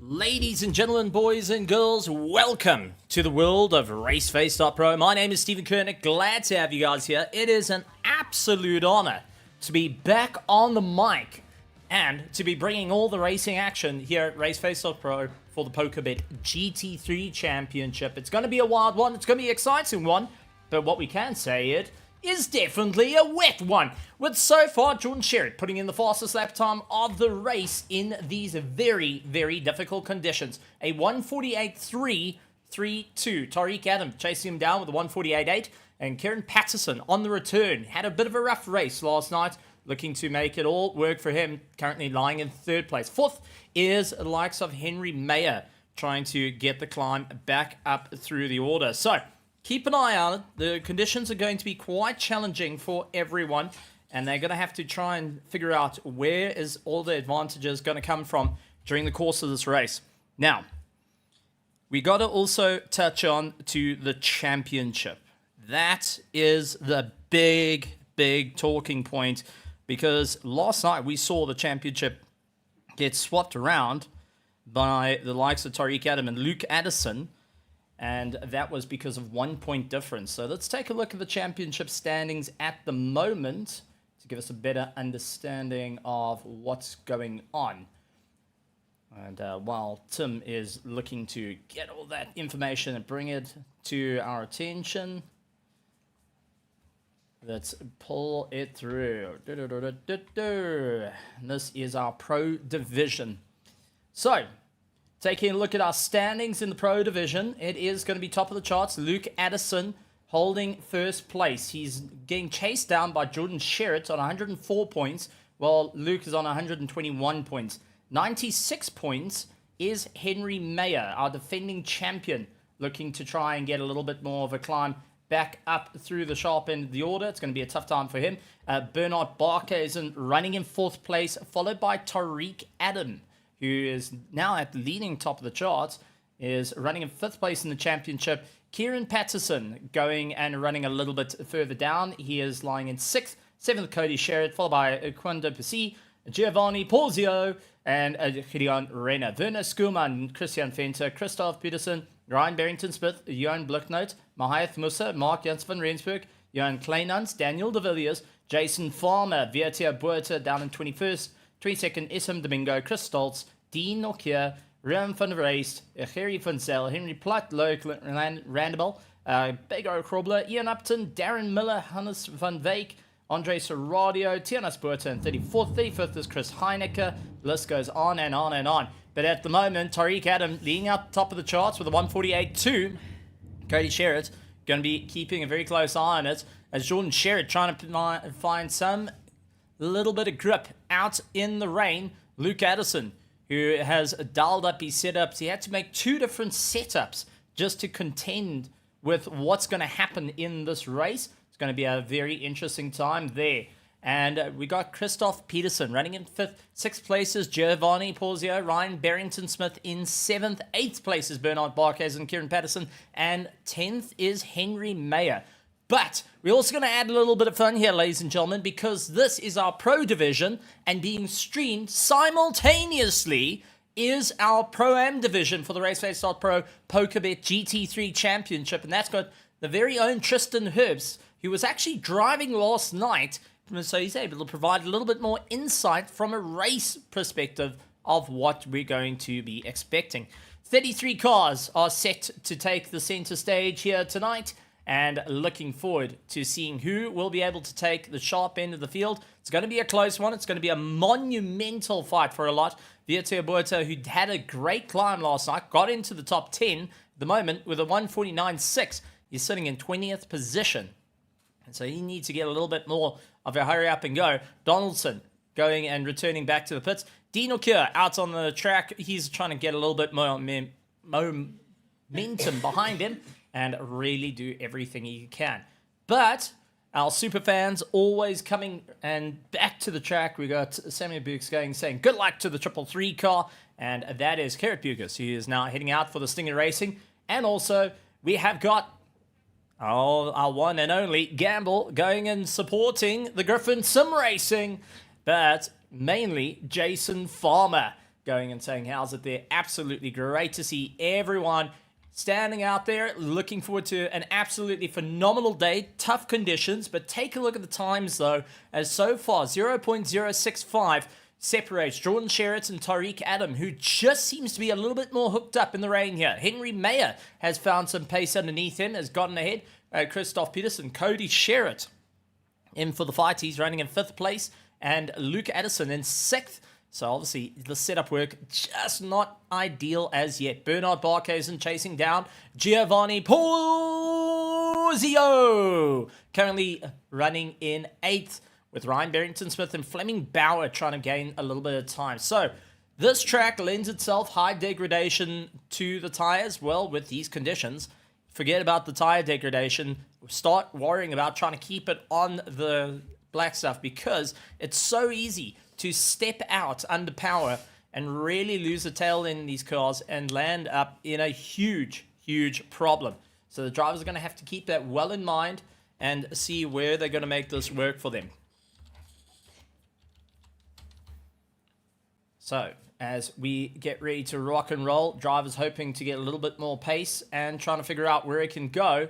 Ladies and gentlemen, boys and girls, welcome to the world of RaceFace.Pro. My name is Stephen Koenig. Glad to have you guys here. It is an absolute honor to be back on the mic and to be bringing all the racing action here at RaceFace.Pro for the PokerBet GT3 Championship. It's going to be a wild one. It's going to be an exciting one. But what we can say is definitely a wet one, with so far Jordan Sherritt putting in the fastest lap time of the race in these very, very difficult conditions. A 148.332. Tariq Adam chasing him down with a 148.8, and Kieran Patterson on the return had a bit of a rough race last night, looking to make it all work for him, currently lying in third place. Fourth is the likes of Henry Mayer, trying to get the climb back up through the order. So keep an eye on it. The conditions are going to be quite challenging for everyone, and they're going to have to try and figure out where is all the advantages going to come from during the course of this race. Now, we got to also touch on to the championship. That is the big talking point, because last night we saw the championship get swapped around by the likes of Tariq Adam and Luke Addison, and that was because of 1 point difference. So let's take a look at the championship standings at the moment to give us a better understanding of what's going on. And while Tim is looking to get all that information and bring it to our attention, let's pull it through. This is our Pro Division. So, taking a look at our standings in the Pro Division, it is going to be top of the charts. Luke Addison holding first place. He's getting chased down by Jordan Sherritt on 104 points, while Luke is on 121 points. 96 points is Henry Mayer, our defending champion, looking to try and get a little bit more of a climb back up through the sharp end of the order. It's going to be a tough time for him. Bernard Barker is running in fourth place, followed by Tariq Adam, who is now at the leading top of the charts, is running in fifth place in the championship. Kieran Patterson going and running a little bit further down. He is lying in sixth. Seventh, Cody Sherritt, followed by Quando Pessi, Giovanni Porzio, and Gideon Renner. Werner Skuman, Christian Fenter, Christoph Peterson, Ryan Barrington-Smith, Johan Blicknote, Mahath Musa, Mark Jans van Rensburg, Johan Kleinans, Daniel de Villiers, Jason Farmer, Vietia Buerta down in 21st, 22nd, Isam Domingo, Chris Stoltz, Dean Nokia, Rem van der Reist, Gerry van Zel, Henry Platt, Loic Randable, Bego Krobler, Ian Upton, Darren Miller, Hannes van Veek, Andre Serradio, Tianas Buerta in 34th. 35th is Chris Heinecker. The list goes on and on and on. But at the moment, Tariq Adam leading up top of the charts with a 148.2. Cody Sherritt going to be keeping a very close eye on it, as Jordan Sherritt trying to find some little bit of grip out in the rain. Luke Addison, who has dialed up his setups. He had to make two different setups just to contend with what's going to happen in this race. It's going to be a very interesting time there. And we got Christoph Peterson running in fifth. Sixth place is Giovanni Porzio. Ryan Barrington-Smith in seventh. Eighth place is Bernard Barquez and Kieran Patterson. And 10th is Henry Mayer. But we're also going to add a little bit of fun here, ladies and gentlemen, because this is our Pro Division, and being streamed simultaneously is our Pro-Am Division for the RaceFace.Pro PokerBet GT3 Championship. And that's got the very own Tristan Herbst, who was actually driving last night, so he's able to provide a little bit more insight from a race perspective of what we're going to be expecting. 33 cars are set to take the center stage here tonight, and looking forward to seeing who will be able to take the sharp end of the field. It's going to be a close one. It's going to be a monumental fight for a lot. Vietia Buerta, who had a great climb last night, got into the top 10 at the moment with a 149.6. He's sitting in 20th position. And so he needs to get a little bit more of a hurry up and go. Donaldson going and returning back to the pits. Dino Kier out on the track. He's trying to get a little bit more momentum behind him and really do everything he can. But our super fans always coming and back to the track. We got Samuel Bukes going, saying good luck to the 333 car. And that is Carrot Bukes, who is now heading out for the Stinger Racing. And also, we have got our one and only Gamble going and supporting the Griffin Sim Racing. But mainly Jason Farmer going and saying, how's it there? Absolutely great to see everyone standing out there. Looking forward to an absolutely phenomenal day. Tough conditions, but take a look at the times, though, as so far 0.065 separates Jordan Sherritt and Tariq Adam, who just seems to be a little bit more hooked up in the rain here. Henry Mayer has found some pace underneath him, has gotten ahead. Christoph Peterson, Cody Sherritt in for the fight. He's running in 5th place, and Luke Addison in 6th. So obviously the setup work just not ideal as yet. Bernard Barkhuizen chasing down Giovanni Porzio, currently running in 8th, with Ryan Barrington-Smith and Fleming Bauer trying to gain a little bit of time. So this track lends itself high degradation to the tires. Well, with these conditions, forget about the tire degradation. Start worrying about trying to keep it on the black stuff, because it's so easy to step out under power and really lose the tail in these cars and land up in a huge, huge problem. So the drivers are going to have to keep that well in mind and see where they're going to make this work for them. So as we get ready to rock and roll, drivers hoping to get a little bit more pace and trying to figure out where it can go.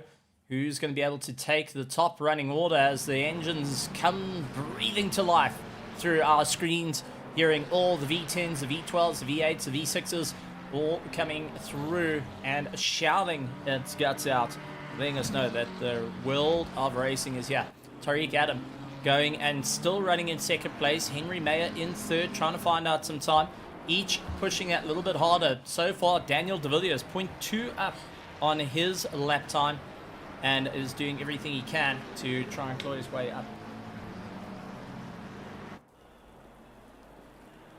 Who's going to be able to take the top running order as the engines come breathing to life through our screens, hearing all the V10s, the V12s, the V8s, the V6s, all coming through and shouting its guts out, letting us know that the world of racing is here. Tariq Adam going and still running in 2nd place. Henry Mayer in 3rd, trying to find out some time. Each pushing that a little bit harder. So far, Daniel de Villiers 0.2 up on his lap time, and is doing everything he can to try and claw his way up.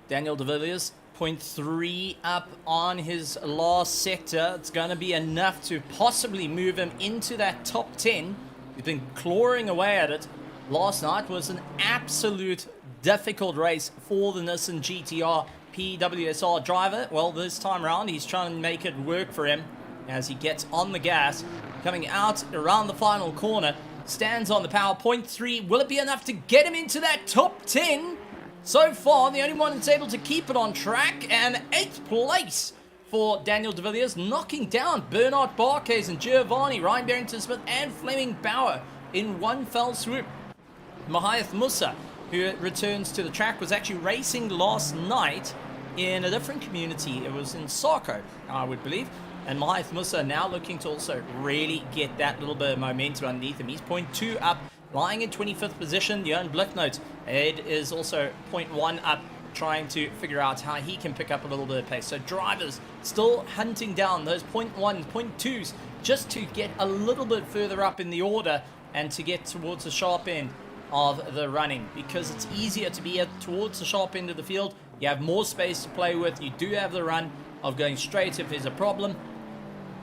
Daniel de Villiers 0.3 up on his last sector. It's going to be enough to possibly move him into that top 10. He's been clawing away at it. Last night was an absolute difficult race for the Nissan GTR PWSR driver. Well, this time around, he's trying to make it work for him as he gets on the gas. Coming out around the final corner, stands on the power. 0.3, will it be enough to get him into that top 10? So far, the only one that's able to keep it on track, and 8th place for Daniel de Villiers, knocking down Bernard Barkhuizen, Giovanni, Ryan Barrington-Smith, and Fleming Bauer in one fell swoop. Mahath Musa, who returns to the track, was actually racing last night in a different community. It was in Sarko, I would believe. And Mahath Musa now looking to also really get that little bit of momentum underneath him. He's 0.2 up, lying in 25th position. Johan Blicknote, it is also 0.1 up, trying to figure out how he can pick up a little bit of pace. So drivers still hunting down those 0.1s, 0.2s, just to get a little bit further up in the order and to get towards the sharp end of the running, because it's easier to be towards the sharp end of the field. You have more space to play with. You do have the run of going straight if there's a problem,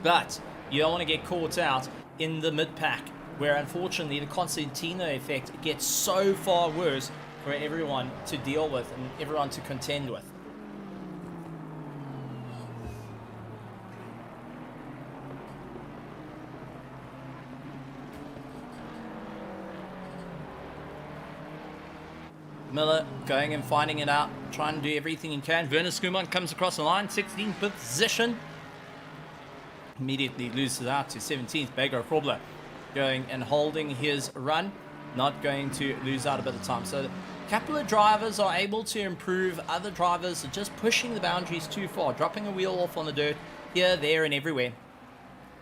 but you don't want to get caught out in the mid-pack, where unfortunately the Constantino effect gets so far worse for everyone to deal with and everyone to contend with. Miller going and finding it out, trying to do everything he can. Werner Skuman comes across the line, 16th position. Immediately loses out to 17th. Beggar Krobler going and holding his run, not going to lose out a bit of time. So a couple of drivers are able to improve. Other drivers are just pushing the boundaries too far, dropping a wheel off on the dirt here, there, and everywhere.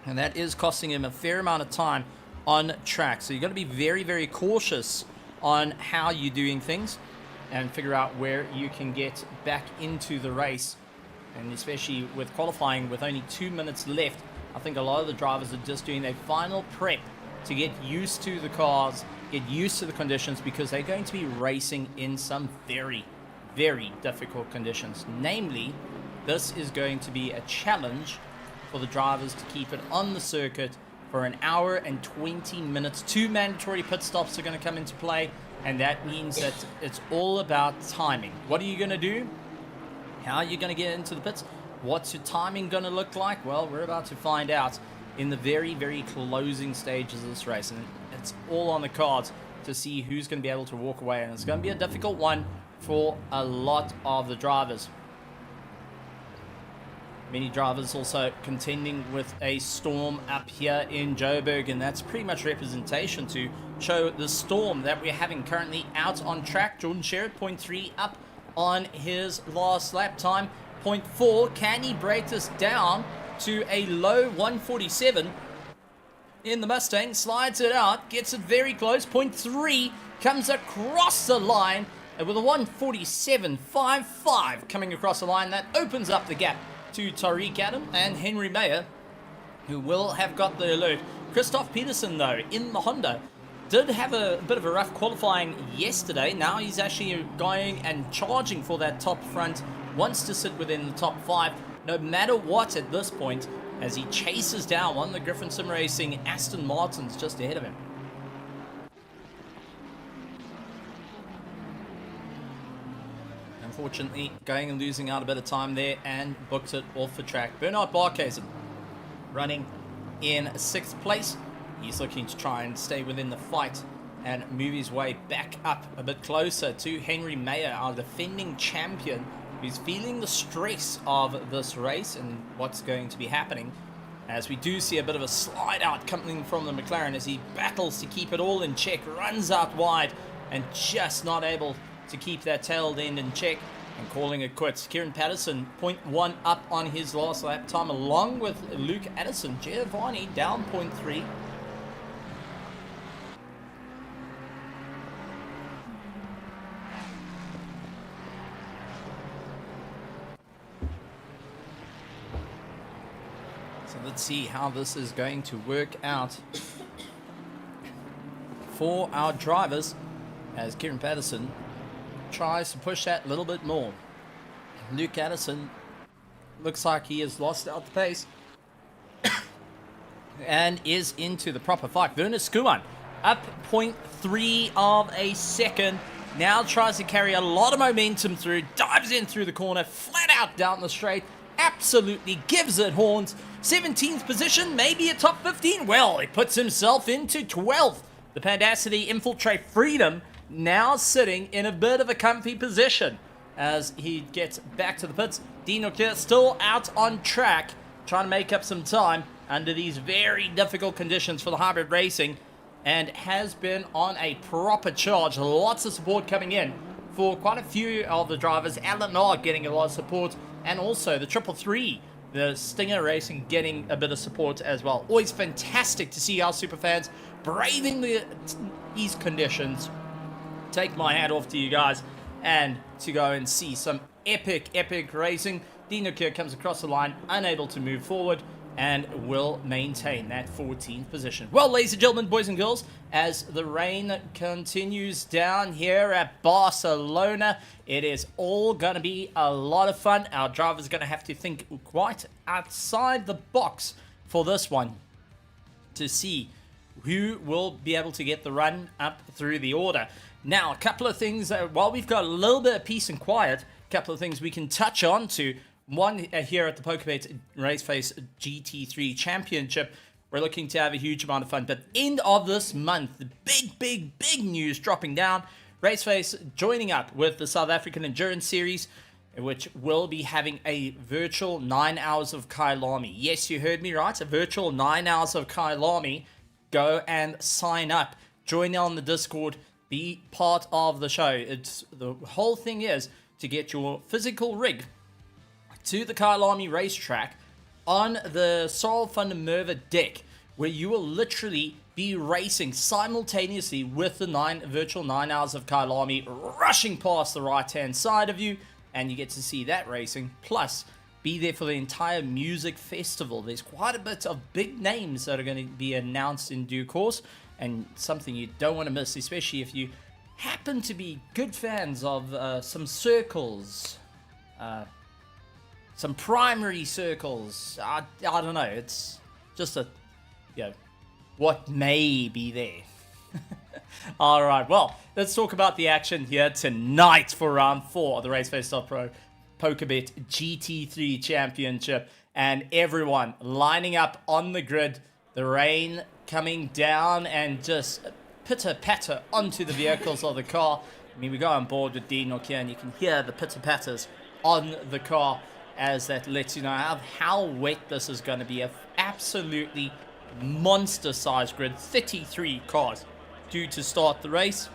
And that is costing him a fair amount of time on track. So you've got to be very, very cautious on how you're doing things and figure out where you can get back into the race. And especially with qualifying with only 2 minutes left, I think a lot of the drivers are just doing their final prep to get used to the cars, get used to the conditions, because they're going to be racing in some very, very difficult conditions. Namely, this is going to be a challenge for the drivers to keep it on the circuit for an hour and 20 minutes. 2 mandatory pit stops are going to come into play, and that means that it's all about timing. What are you going to do? How are you going to get into the pits? What's your timing going to look like? Well, we're about to find out in the very, very closing stages of this race, and it's all on the cards to see who's going to be able to walk away, and it's going to be a difficult one for a lot of the drivers. Many drivers also contending with a storm up here in Joburg, and that's pretty much representation to show the storm that we're having currently out on track. Jordan Sherritt, 0.3 up on his last lap time. 0.4, can he break this down to a low 147 in the Mustang? Slides it out, gets it very close. 0.3 comes across the line with a 147.55 coming across the line. That opens up the gap to Tariq Adam and Henry Mayer, who will have got the alert. Christoph Peterson, though, in the Honda, did have a bit of a rough qualifying yesterday. Now he's actually going and charging for that top front, wants to sit within the top 5, no matter what at this point, as he chases down one of the Griffin Sim Racing Aston Martins just ahead of him. Unfortunately, going and losing out a bit of time there and booked it off the track. Bernard Barkhuizen running in 6th place. He's looking to try and stay within the fight and move his way back up a bit closer to Henry Mayer, our defending champion, who's feeling the stress of this race and what's going to be happening, as we do see a bit of a slide out coming from the McLaren as he battles to keep it all in check, runs out wide and just not able to keep that tail end in check and calling it quits. Kieran Patterson, 0.1 up on his last lap time, along with Luke Addison. Giovanni down 0.3. So let's see how this is going to work out for our drivers, as Kieran Patterson tries to push that a little bit more. Luke Addison looks like he has lost out the pace and is into the proper fight. Werner Skuman up 0.3 of a second. Now tries to carry a lot of momentum through, dives in through the corner, flat out down the straight, absolutely gives it horns. 17th position, maybe a top 15. Well, he puts himself into 12th. The Pandacity Infiltrate Freedom now sitting in a bit of a comfy position as he gets back to the pits. Dean O'Keefe still out on track, trying to make up some time under these very difficult conditions for the hybrid racing, and has been on a proper charge. Lots of support coming in for quite a few of the drivers. Alan R getting a lot of support, and also the 333, the Stinger Racing, getting a bit of support as well. Always fantastic to see our superfans braving these conditions. Take my hat off to you guys, and to go and see some epic racing. Dino Kier comes across the line, unable to move forward, and will maintain that 14th position. Well, ladies and gentlemen, boys and girls, as the rain continues down here at Barcelona, it is all going to be a lot of fun. Our drivers are going to have to think quite outside the box for this one to see who will be able to get the run up through the order. Now, a couple of things, while we've got a little bit of peace and quiet, a couple of things we can touch on to. One, here at the PokerBet RaceFace GT3 Championship, we're looking to have a huge amount of fun. But end of this month, the big news dropping down. RaceFace joining up with the South African Endurance Series, which will be having a virtual 9 hours of Kailami. Yes, you heard me right, a virtual 9 hours of Kailami. Go and sign up. Join on the Discord. Be part of the show. It's the whole thing is to get your physical rig to the Kailami racetrack on the Sorrel Thunder Merva deck, where you will literally be racing simultaneously with the virtual 9 hours of Kailami rushing past the right-hand side of you, and you get to see that racing, plus be there for the entire music festival. There's quite a bit of big names that are going to be announced in due course, and something you don't want to miss, especially if you happen to be good fans of some circles, some primary circles. I don't know, it's just a, what may be there. Alright, well, let's talk about the action here tonight for round 4 of the RaceFace.Pro PokerBet GT3 Championship, and everyone lining up on the grid, the rain coming down and just pitter-patter onto the vehicles of the car. I mean, we go on board with Dean Nokia and you can hear the pitter-patters on the car as that lets you know how wet this is going to be. An absolutely monster-sized grid, 33 cars due to start the race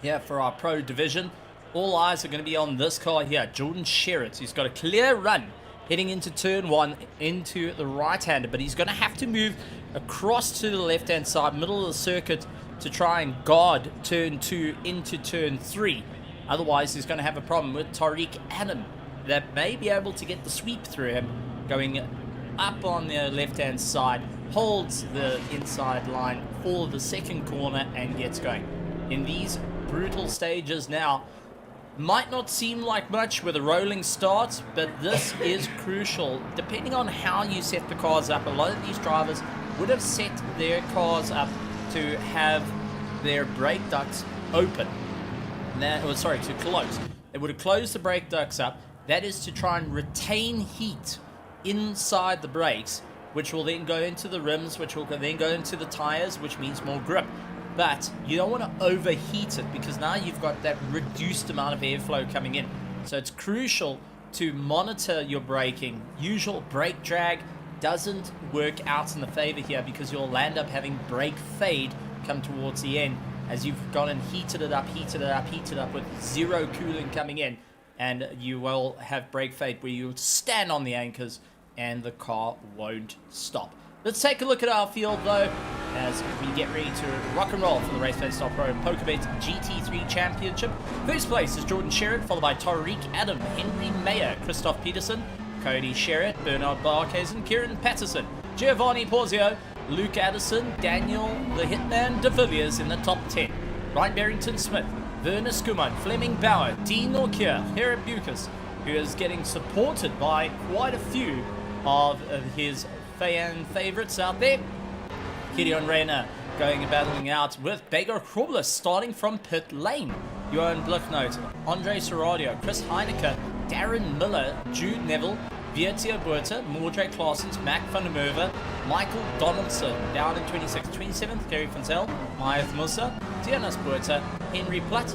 here for our Pro Division. All eyes are going to be on this car here, Jordan Sherritt. He's got a clear run heading into turn 1 into the right-hander, but he's going to have to move across to the left-hand side, middle of the circuit, to try and guard turn 2 into turn 3. Otherwise, he's going to have a problem with Tariq Adam that may be able to get the sweep through him, going up on the left-hand side, holds the inside line for the second corner and gets going. In these brutal stages now, might not seem like much with a rolling start, but this is crucial. Depending on how you set the cars up, a lot of these drivers would have set their cars up to have their brake ducts open. To close. They would have closed the brake ducts up. That is to try and retain heat inside the brakes, which will then go into the rims, which will then go into the tires, which means more grip. But you don't want to overheat it, because now you've got that reduced amount of airflow coming in. So it's crucial to monitor your braking. Usual brake drag doesn't work out in the favor here, because you'll end up having brake fade come towards the end, as you've gone and heated it up with zero cooling coming in, and you will have brake fade where you'll stand on the anchors and the car won't stop. Let's take a look at our field though, as we get ready to rock and roll for the RaceFace.Pro PokerBet GT3 Championship. First place is Jordan Sherritt, followed by Tariq Adam, Henry Mayer, Christoph Peterson, Cody Sherritt, Bernard Barkhuizen, Kieran Patterson, Giovanni Porzio, Luke Addison, Daniel the Hitman de Villiers in the top 10. Ryan Barrington-Smith, Werner Skuman, Fleming Bauer, Dean Norkier, Herib Bucas, who is getting supported by quite a few of his fan favorites out there. Gideon Reyna going and battling out with Beggar Kroblis starting from pit lane. Johan Blichnote, Andre Soradio, Chris Heineke, Darren Miller, Jude Neville, Viertia Buerta, Mordred Claessens, Mac van der Merwe, Michael Donaldson down in 26th, 27th, Gary Fonzel, Mayath Musa, Dianas Buerta, Henry Platt,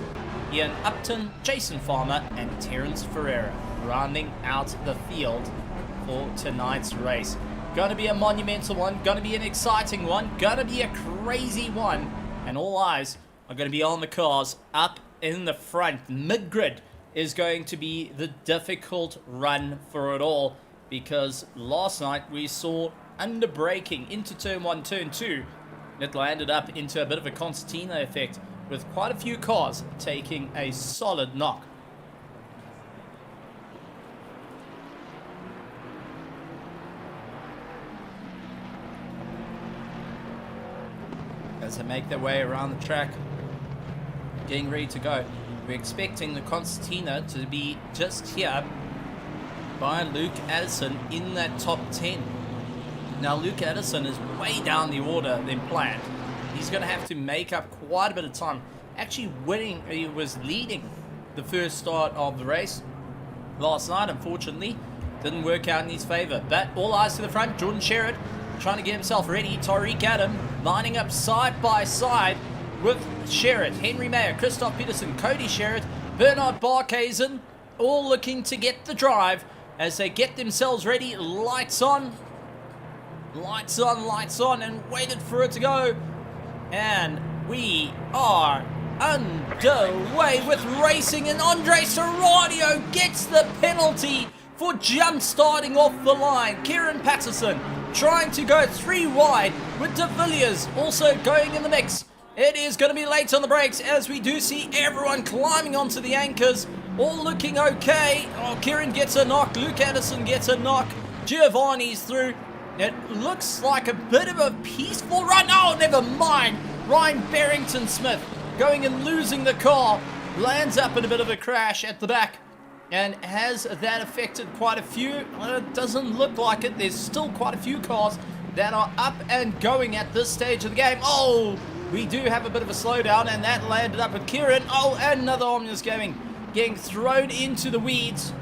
Ian Upton, Jason Farmer, and Terence Ferreira rounding out the field for tonight's race. Gonna be a monumental one, gonna be an exciting one, gonna be a crazy one, and all eyes are gonna be on the cars up in the front. Mid-grid is going to be the difficult run for it all, because last night we saw under braking into turn 1, turn 2, it landed up into a bit of a concertina effect with quite a few cars taking a solid knock. As they make their way around the track, getting ready to go. We're expecting the concertina to be just here by Luke Addison in that top 10. Now Luke Addison is way down the order than planned. He's going to have to make up quite a bit of time. Actually winning, he was leading the first start of the race last night. Unfortunately, didn't work out in his favor. But all eyes to the front, Jordan Sherritt trying to get himself ready. Tariq Adam lining up side by side with Sherritt, Henry Mayer, Christoph Peterson, Cody Sherritt, Bernard Barkhuizen, all looking to get the drive as they get themselves ready. Lights on, and waited for it to go. And we are underway with racing, and Andre Soradio gets the penalty for jump starting off the line. Kieran Patterson trying to go 3 wide with De Villiers also going in the mix. It is going to be late on the brakes as we do see everyone climbing onto the anchors, all looking okay. Oh, Kieran gets a knock, Luke Addison gets a knock, Giovanni's through. It looks like a bit of a peaceful run. Oh, never mind. Ryan Barrington-Smith going and losing the car, lands up in a bit of a crash at the back. And has that affected quite a few? Well, it doesn't look like it. There's still quite a few cars that are up and going at this stage of the game. Oh, we do have a bit of a slowdown, and that landed up with Kieran. Oh, and another Omnius getting thrown into the weeds.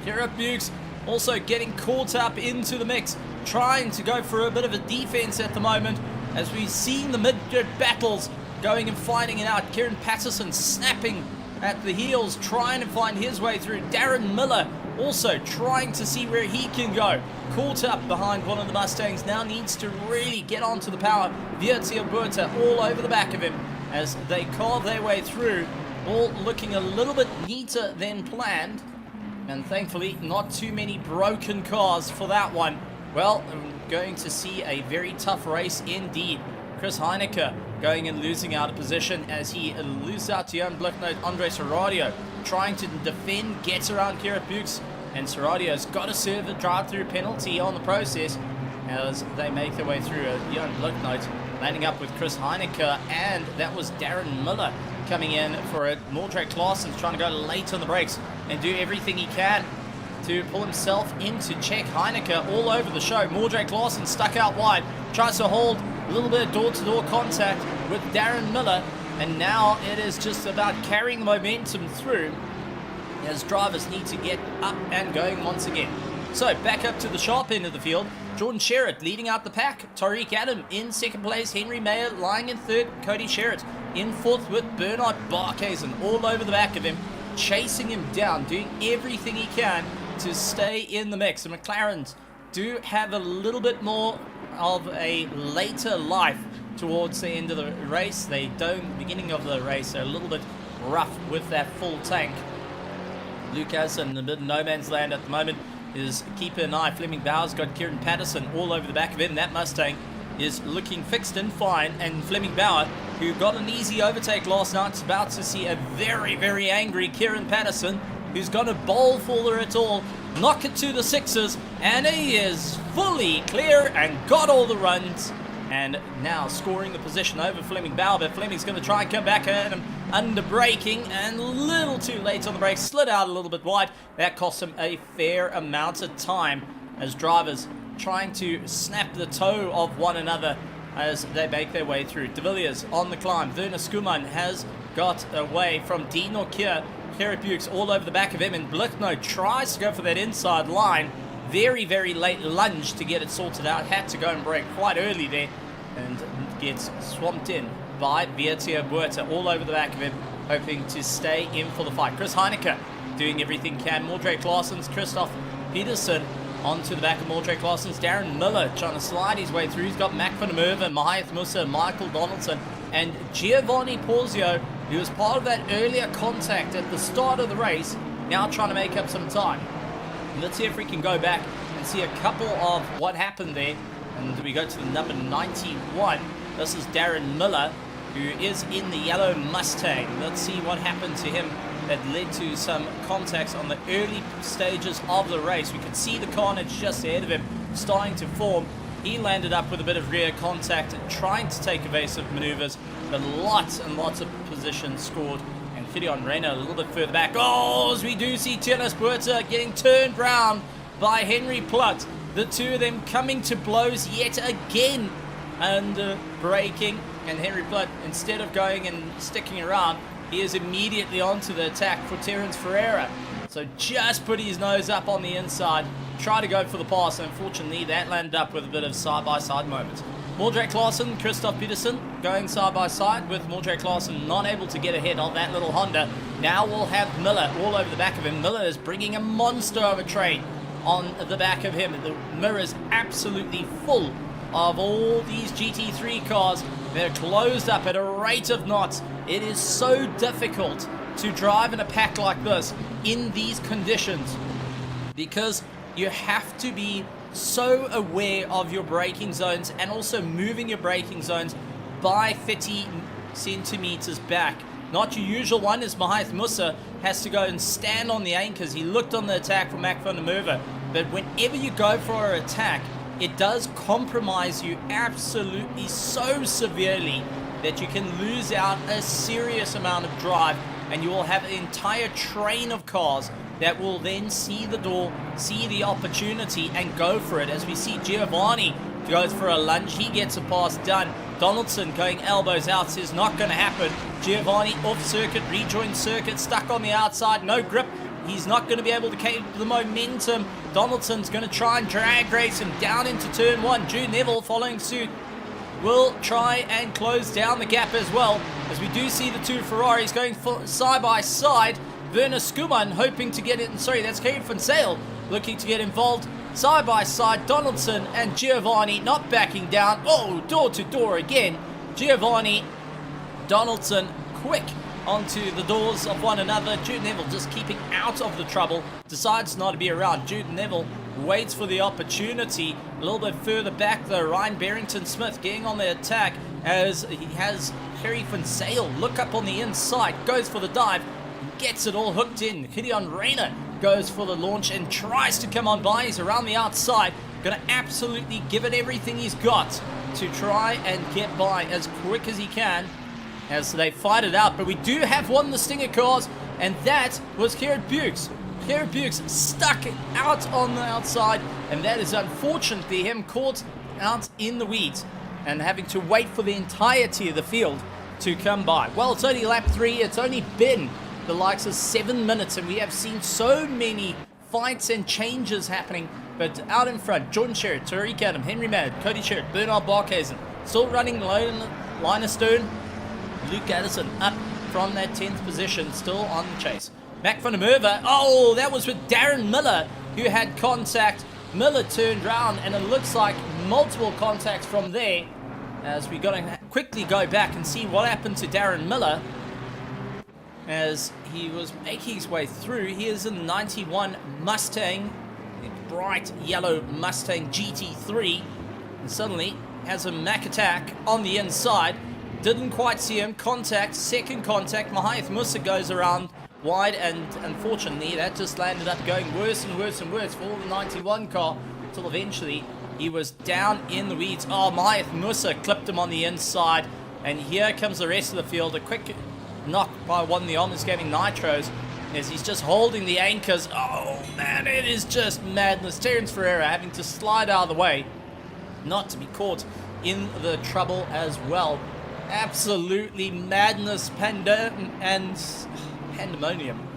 Kieran Bukes also getting caught up into the mix, trying to go for a bit of a defense at the moment, as we've seen the mid-grid battles going and fighting it out. Kieran Patterson snapping at the heels, trying to find his way through. Darren Miller also trying to see where he can go. Caught up behind one of the Mustangs, now needs to really get onto the power. Viertia all over the back of him as they carve their way through, all looking a little bit neater than planned. And thankfully, not too many broken cars for that one. Well, I'm going to see a very tough race indeed. Chris Heineke going and losing out of position as he loses out to Jan Blicknote. Andre Serradio trying to defend, gets around Kira Bukes, and Serradio's got to serve a drive-through penalty on the process as they make their way through. Jan Blicknote landing up with Chris Heineke, and that was Darren Miller coming in for it. Mordred Claessen's trying to go late on the brakes and do everything he can to pull himself into check. Heineke all over the show. Mordred Claessen stuck out wide, tries to hold a little bit of door-to-door contact with Darren Miller, and now it is just about carrying the momentum through as drivers need to get up and going once again. So back up to the sharp end of the field. Jordan Sherritt leading out the pack. Tariq Adam in second place. Henry Mayer lying in third. Cody Sherritt in fourth with Bernard Barkhuizen all over the back of him, chasing him down, doing everything he can to stay in the mix. The McLarens do have a little bit more of a later life towards the end of the race. They don't, beginning of the race, they're a little bit rough with that full tank. Lucas in a bit of no man's land at the moment is keeping an eye. Fleming Bauer's got Kieran Patterson all over the back of him. That Mustang is looking fixed and fine, and Fleming Bauer, who got an easy overtake last night, is about to see a very, very angry Kieran Patterson, who's going to bowl for it all, knock it to the sixes, and he is fully clear and got all the runs, and now scoring the position over Fleming Bauer. But Fleming's going to try and come back at him under braking, and a little too late on the brakes, slid out a little bit wide. That cost him a fair amount of time as drivers trying to snap the toe of one another as they make their way through. De Villiers on the climb. Werner Skuman has got away from Dean O'Keefe. Kerry Bukes all over the back of him, and Blicknote tries to go for that inside line. Very, very late lunge to get it sorted out. Had to go and brake quite early there and gets swamped in by Viertia all over the back of him, hoping to stay in for the fight. Chris Heineke doing everything he can. Mordred Claessen's Christoph Peterson onto the back of Mordred Claessen's Darren Miller trying to slide his way through. He's got Mac van der Merwe, Mahath Musa, Michael Donaldson, and Giovanni Porzio, who was part of that earlier contact at the start of the race, now trying to make up some time. Let's see if we can go back and see a couple of what happened there. And we go to the number 91. This is Darren Miller, who is in the yellow Mustang. Let's see what happened to him that led to some contacts on the early stages of the race. We could see the carnage just ahead of him starting to form. He landed up with a bit of rear contact, trying to take evasive maneuvers, but lots and lots of positions scored. And Gideon Reyna a little bit further back. Oh, as we do see Tiernas Buerta getting turned round by Henry Plutt. The two of them coming to blows yet again and braking. And Henry Plutt, instead of going and sticking around, he is immediately onto the attack for Terence Ferreira. So just put his nose up on the inside, try to go for the pass, and unfortunately that landed up with a bit of side-by-side moments. Mordred Claessen, Christoph Peterson going side-by-side with Mordred Claessen not able to get ahead of that little Honda. Now we'll have Miller all over the back of him. Miller is bringing a monster of a train on the back of him. The mirror is absolutely full of all these GT3 cars. They're closed up at a rate of knots. It is so difficult to drive in a pack like this in these conditions because you have to be so aware of your braking zones and also moving your braking zones by 30 centimeters back. Not your usual one, as Mahath Musa has to go and stand on the anchors. He looked on the attack from Mac van der Merwe, but whenever you go for an attack, it does compromise you absolutely so severely that you can lose out a serious amount of drive, and you will have an entire train of cars that will then see the door, see the opportunity, and go for it. As we see Giovanni goes for a lunge, he gets a pass done. Donaldson going elbows out, says not going to happen. Giovanni off circuit, rejoined circuit, stuck on the outside, no grip. He's not going to be able to keep the momentum. Donaldson's going to try and drag race him down into turn one. Drew Neville following suit. will try and close down the gap as well, as we do see the two Ferraris going side by side. Werner Skuman hoping to get it, sorry, that's Kevin Van Sale looking to get involved. Side by side, Donaldson and Giovanni not backing down. Oh, door to door again. Giovanni, Donaldson quick onto the doors of one another. Jude Neville just keeping out of the trouble, decides not to be around. Jude Neville waits for the opportunity. A little bit further back though, Ryan Barrington-Smith getting on the attack as he has Harry Van Sale look up on the inside, goes for the dive, gets it all hooked in. Gideon Rayner goes for the launch and tries to come on by. He's around the outside, gonna absolutely give it everything he's got to try and get by as quick as he can as they fight it out. But we do have one of the Stinger cars, and that was Garrett Bukes. Garrett Bukes stuck out on the outside, and that is unfortunately him caught out in the weeds and having to wait for the entirety of the field to come by. Well, it's only lap 3. It's only been the likes of 7 minutes, and we have seen so many fights and changes happening. But out in front, Jordan Sherritt, Tariq Adam, Henry Mad, Cody Sherritt, Bernard Barkhuizen, still running Linus Stern, Luke Addison up from that 10th position, still on the chase. Mac van der Merwe, oh, that was with Darren Miller, who had contact. Miller turned around, and it looks like multiple contacts from there, as we got to quickly go back and see what happened to Darren Miller as he was making his way through. He is in the 91 Mustang, the bright yellow Mustang GT3, and suddenly has a Mac attack on the inside. Didn't quite see him. Contact, second contact. Mahath Musa goes around wide, and unfortunately that just landed up going worse and worse and worse for the 91 car until eventually he was down in the weeds. Oh, Mahath Musa clipped him on the inside, and here comes the rest of the field. A quick knock by one of the Omnis Gaming Nitros as he's just holding the anchors. Oh man, it is just madness. Terence Ferreira having to slide out of the way not to be caught in the trouble as well. Absolutely madness, pandemonium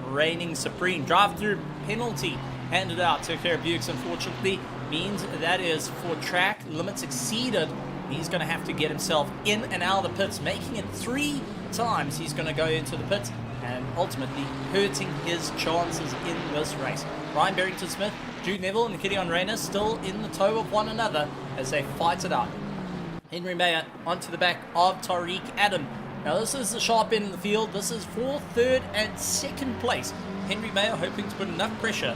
reigning supreme. Drive-through penalty handed out to Garrett Bukes, unfortunately, means that is for track limits exceeded. He's going to have to get himself in and out of the pits, making it 3 times he's going to go into the pits and ultimately hurting his chances in this race. Ryan Barrington-Smith, Jude Neville and Gideon Rayner still in the tow of one another as they fight it out. Henry Mayer onto the back of Tariq Adam. Now this is the sharp end of the field. This is for 3rd and 2nd place. Henry Mayer hoping to put enough pressure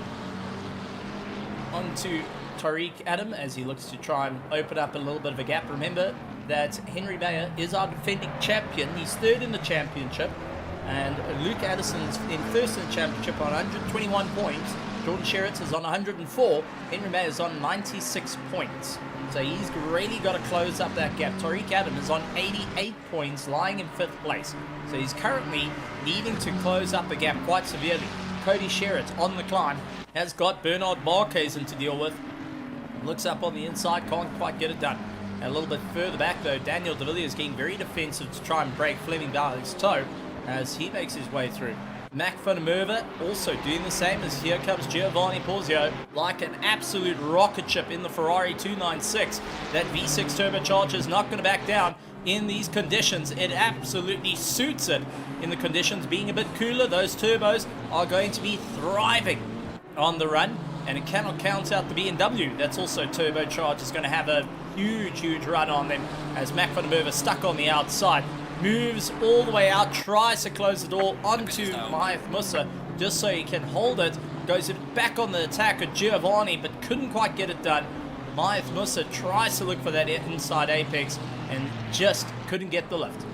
onto Tariq Adam as he looks to try and open up a little bit of a gap. Remember that Henry Mayer is our defending champion. He's 3rd in the championship, and Luke Addison's in 1st in the championship on 121 points. Jordan Sherritt is on 104. Henry Mayer is on 96 points. So he's really got to close up that gap. Tariq Adam is on 88 points, lying in 5th place. So he's currently needing to close up the gap quite severely. Cody Sherritt on the climb has got Bernard Barkhuizen to deal with. Looks up on the inside, can't quite get it done. And a little bit further back though, Daniel De Villiers getting very defensive to try and break Fleming Ballard's toe as he makes his way through. Mac van der Merwe also doing the same, as here comes Giovanni Porzio like an absolute rocket ship in the Ferrari 296. That V6 turbocharger is not going to back down in these conditions. It absolutely suits it in the conditions being a bit cooler. Those turbos are going to be thriving on the run, and it cannot count out the BMW that's also turbocharged is going to have a huge run on them as Mac van der Merwe stuck on the outside. Moves all the way out, tries to close the door onto Mahath Musa just so he can hold it. Goes back on the attack of Giovanni, but couldn't quite get it done. Mahath Musa tries to look for that inside apex and just couldn't get the lift.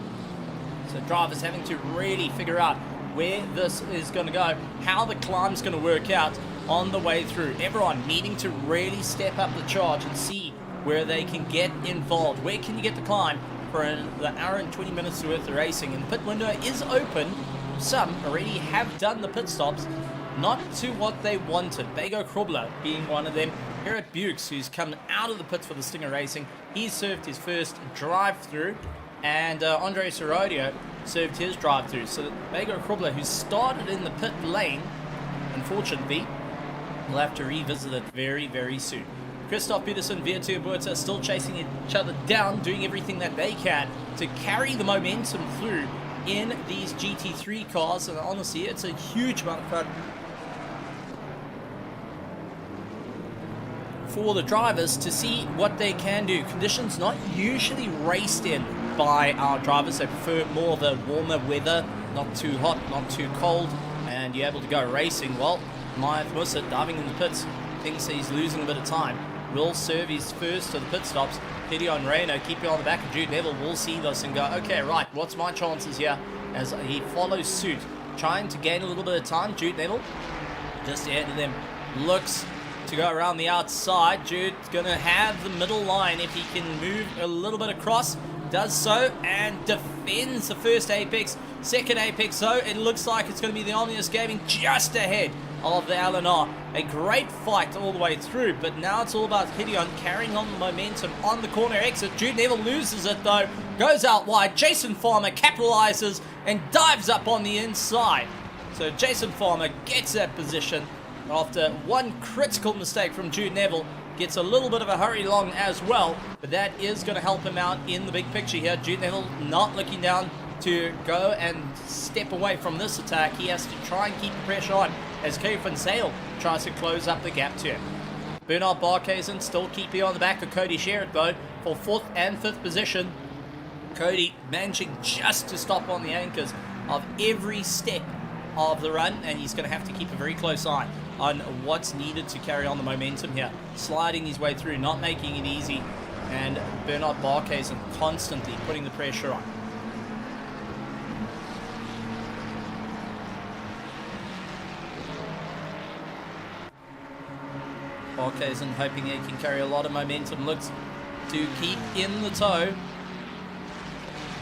So drivers having to really figure out where this is going to go, how the climb's going to work out on the way through. Everyone needing to really step up the charge and see where they can get involved. Where can you get the climb for the hour and 20 minutes worth of racing? And the pit window is open. Some already have done the pit stops, not to what they wanted. Bego Krobler being one of them. Garrett Bukes, who's come out of the pits for the Stinger Racing, he served his first drive-through, and Andre Sorodio served his drive-through. So Bego Krobler, who started in the pit lane, unfortunately, we'll have to revisit it very soon. Christoph Peterson, Virtu Buerta still chasing each other down, doing everything that they can to carry the momentum through in these GT3 cars. And honestly, it's a huge amount of fun for the drivers to see what they can do. Conditions not usually raced in by our drivers. They prefer more of the warmer weather, not too hot, not too cold, and you're able to go racing. Well, Maya Musa diving in the pits, thinks he's losing a bit of time. Will serve his first of the pit stops. Gideon Reyno keeping on the back of Jude Neville will see this and go, okay, right, what's my chances here? As he follows suit, trying to gain a little bit of time. Jude Neville just ahead of them, looks to go around the outside. Jude's going to have the middle line if he can move a little bit across. Does so and defends the first apex. Second apex, though, it looks like it's going to be the Omnius Gaming just ahead of the LNR. A great fight all the way through, but now it's all about Gideon carrying on the momentum on the corner exit. Jude Neville loses it, though. Goes out wide. Jason Farmer capitalizes and dives up on the inside. So Jason Farmer gets that position after one critical mistake from Jude Neville. Gets a little bit of a hurry long as well, but that is going to help him out in the big picture here. Jude Neville not looking down to go and step away from this attack. He has to try and keep the pressure on as Kerry Van Sale tries to close up the gap to him. Bernard Barkhuizen still keeping on the back of Cody Sherritt, though, for 4th and 5th position. Cody managing just to stop on the anchors of every step of the run, and he's going to have to keep a very close eye on what's needed to carry on the momentum here. Sliding his way through, not making it easy, and Bernard Barkhuizen constantly putting the pressure on. Barkhuizen hoping he can carry a lot of momentum, looks to keep in the tow,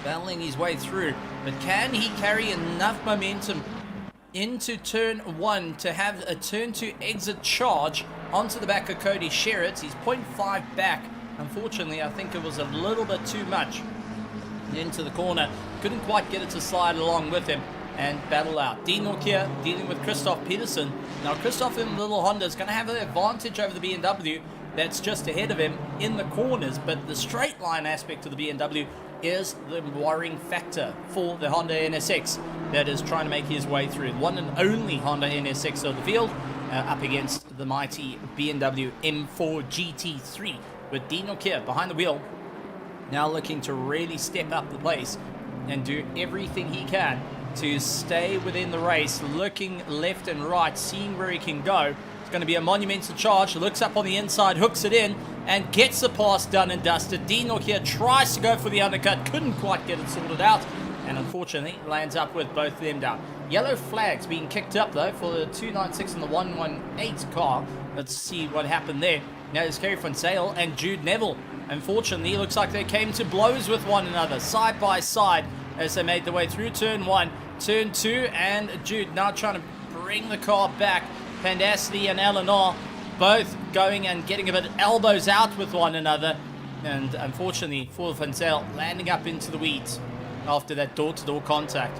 battling his way through, but can he carry enough momentum into turn 1 to have a turn 2 exit charge onto the back of Cody Sherritt? He's 0.5 back. Unfortunately, I think it was a little bit too much into the corner. Couldn't quite get it to slide along with him and battle out. Dean Nokia dealing with Christoph Peterson. Now, Christoph in the little Honda is going to have an advantage over the BMW that's just ahead of him in the corners, but the straight line aspect of the BMW is the worrying factor for the Honda NSX that is trying to make his way through. One and only Honda NSX of the field up against the mighty BMW M4 GT3 with Dino Kier behind the wheel, now looking to really step up the pace and do everything he can to stay within the race, looking left and right, seeing where he can go. It's going to be a monumental charge. Looks up on the inside, hooks it in, and gets the pass done and dusted. Dino here tries to go for the undercut, couldn't quite get it sorted out, and unfortunately lands up with both of them down. Yellow flags being kicked up, though, for the 296 and the 118 car. Let's see what happened there. Now there's Kerry Van Sale and Jude Neville. Unfortunately, it looks like they came to blows with one another, side by side, as they made their way through turn 1, turn 2, and Jude now trying to bring the car back. Pandacity and Eleanor both going and getting a bit of elbows out with one another, and unfortunately for Van Sale landing up into the weeds after that door-to-door contact.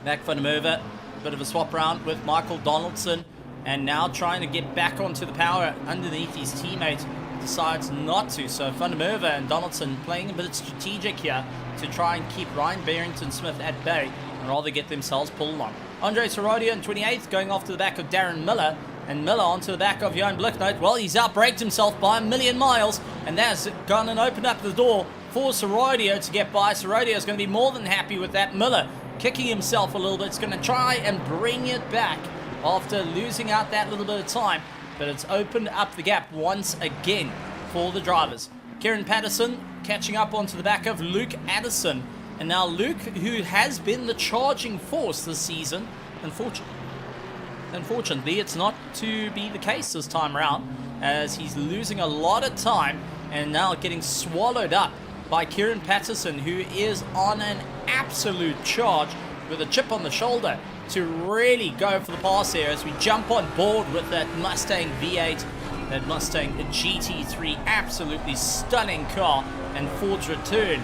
Mac van der Merwe, a bit of a swap round with Michael Donaldson, and now trying to get back onto the power underneath his teammate, decides not to. So van der Merwe and Donaldson playing a bit of strategic here to try and keep Ryan Barrington-Smith at bay and rather get themselves pulled along. Andre Sorodia in 28th going off to the back of Darren Miller, and Miller onto the back of Johan Blicknote. Well, he's outbraked himself by a million miles, and that's gone and opened up the door for Sorodia to get by. Sorodia is going to be more than happy with that. Miller kicking himself a little bit. It's going to try and bring it back after losing out that little bit of time, but it's opened up the gap once again for the drivers. Kieran Patterson catching up onto the back of Luke Addison. And now Luke, who has been the charging force this season, unfortunately, it's not to be the case this time around, as he's losing a lot of time and now getting swallowed up by Kieran Patterson, who is on an absolute charge with a chip on the shoulder to really go for the pass here as we jump on board with that Mustang V8, that Mustang GT3, absolutely stunning car, and Ford's return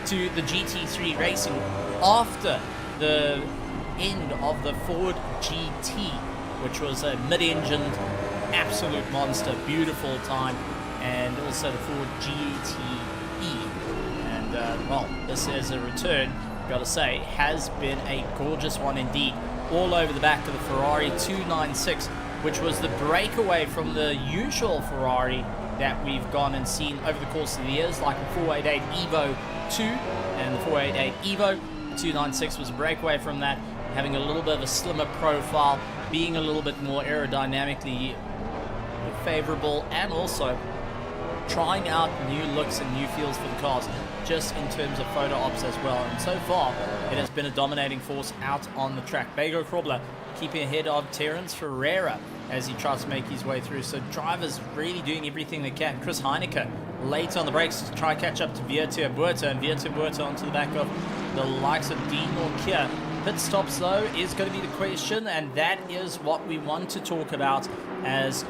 to the GT3 racing after the end of the Ford GT, which was a mid-engined absolute monster. Beautiful time. And also the Ford GT3. And, well, this is a return, gotta say, has been a gorgeous one indeed. All over the back of the Ferrari 296, which was the breakaway from the usual Ferrari that we've gone and seen over the course of the years, like the 488 Evo 2 and the 488 Evo. 296 was a breakaway from that, having a little bit of a slimmer profile, being a little bit more aerodynamically favorable, and also trying out new looks and new feels for the cars, just in terms of photo ops as well. And so far, it has been a dominating force out on the track. Bego Krobler keeping ahead of Terence Ferreira as he tries to make his way through. So drivers really doing everything they can. Chris Heineke late on the brakes to try and catch up to Vietia Buerta, and Vietia Buerta onto the back of the likes of Dean Norkia. Pit stops, though, is going to be the question, and that is what we want to talk about as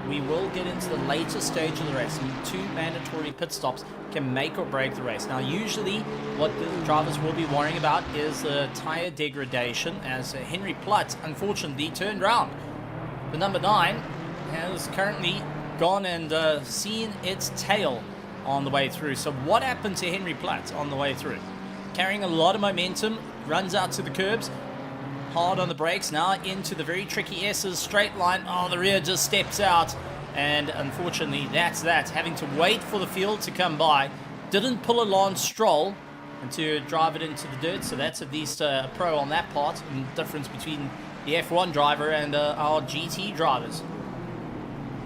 we will get into the later stage of the race, and 2 mandatory pit stops can make or break the race. Now, usually what the drivers will be worrying about is the tyre degradation, as Henry Platt, unfortunately, turned round. The number 9 has currently gone and seen its tail on the way through. So what happened to Henry Platt on the way through? Carrying a lot of momentum, runs out to the curbs, hard on the brakes, now into the very tricky S's, straight line. Oh, the rear just steps out, and unfortunately that's that. Having to wait for the field to come by. Didn't pull a Lance Stroll and to drive it into the dirt, so that's at least a pro on that part, and the difference between the F1 driver and our GT drivers.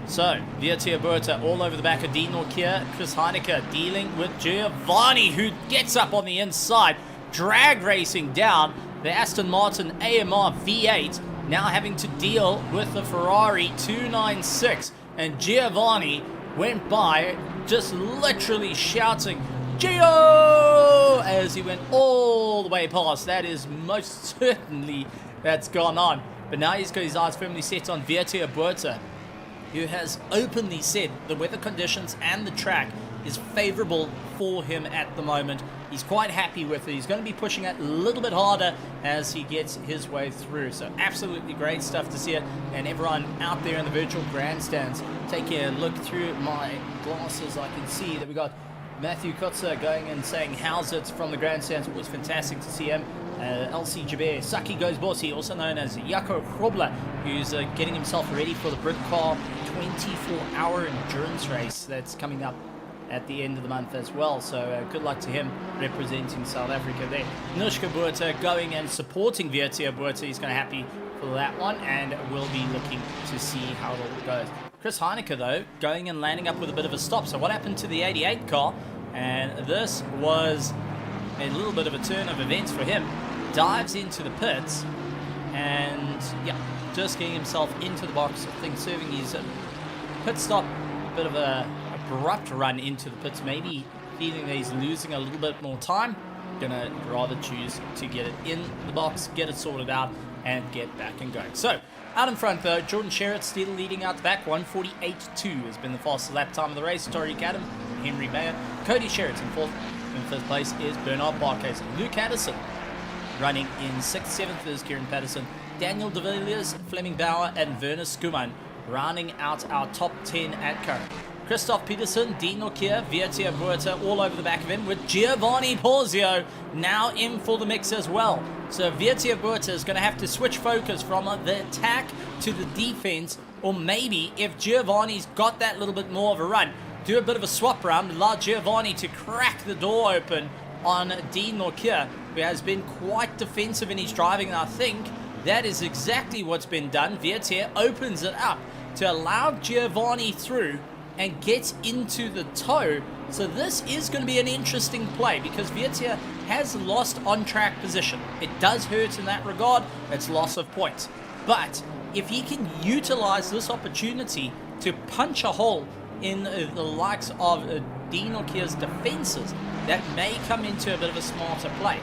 So, Vietia Buerta all over the back of Dean Norkia. Chris Heineke dealing with Giovanni, who gets up on the inside, drag racing down the Aston Martin AMR V8, now having to deal with the Ferrari 296. And Giovanni went by just literally shouting, Gio! As he went all the way past. That is most certainly that's gone on. But now he's got his eyes firmly set on Vietia Buerta, who has openly said the weather conditions and the track is favorable for him at the moment. He's quite happy with it. He's going to be pushing it a little bit harder as he gets his way through. So absolutely great stuff to see it. And everyone out there in the virtual grandstands, taking a look through my glasses, I can see that we got Matthew Kotzer going and saying how's it from the grandstands. It was fantastic to see him. LC Jaber, Saki Goes Bossy, also known as Jaco Krobler, who's getting himself ready for the Britcar 24-hour endurance race that's coming up at the end of the month as well. So good luck to him representing South Africa there. Nushka Buerta going and supporting Vietia Buerta. He's going to happy for that one, and we'll be looking to see how it all goes. Chris Heineke, though, going and landing up with a bit of a stop. So what happened to the 88 car? And this was a little bit of a turn of events for him. Dives into the pits and, yeah, just getting himself into the box. I think serving his pit stop, a bit of a abrupt run into the pits, maybe feeling that he's losing a little bit more time. Gonna rather choose to get it in the box, get it sorted out, and get back and going. So, out in front though, Jordan Sherritt still leading out the back. 1:48.2 has been the fastest lap time of the race. Tariq Adam, Henry Mayer, Cody Sherritt in fourth. In fifth place is Bernard Barkhuizen. Luke Addison running in 6th, 7th is Kieran Patterson. Daniel De Villiers, Fleming Bauer, and Werner Skuman rounding out our top 10 at current. Christoph Peterson, Dean Norkia, Vietia Buerta all over the back of him, with Giovanni Porzio now in for the mix as well. So Vietia Buerta is going to have to switch focus from the attack to the defense, or maybe if Giovanni's got that little bit more of a run, do a bit of a swap round, allow Giovanni to crack the door open on Dean Norkia, who has been quite defensive in his driving, and I think that is exactly what's been done. Vietia opens it up to allow Giovanni through and gets into the toe. So this is going to be an interesting play because Vietia has lost on-track position. It does hurt in that regard. It's loss of points. But if he can utilize this opportunity to punch a hole in the likes of Dean Norkia's defenses, that may come into a bit of a smarter play.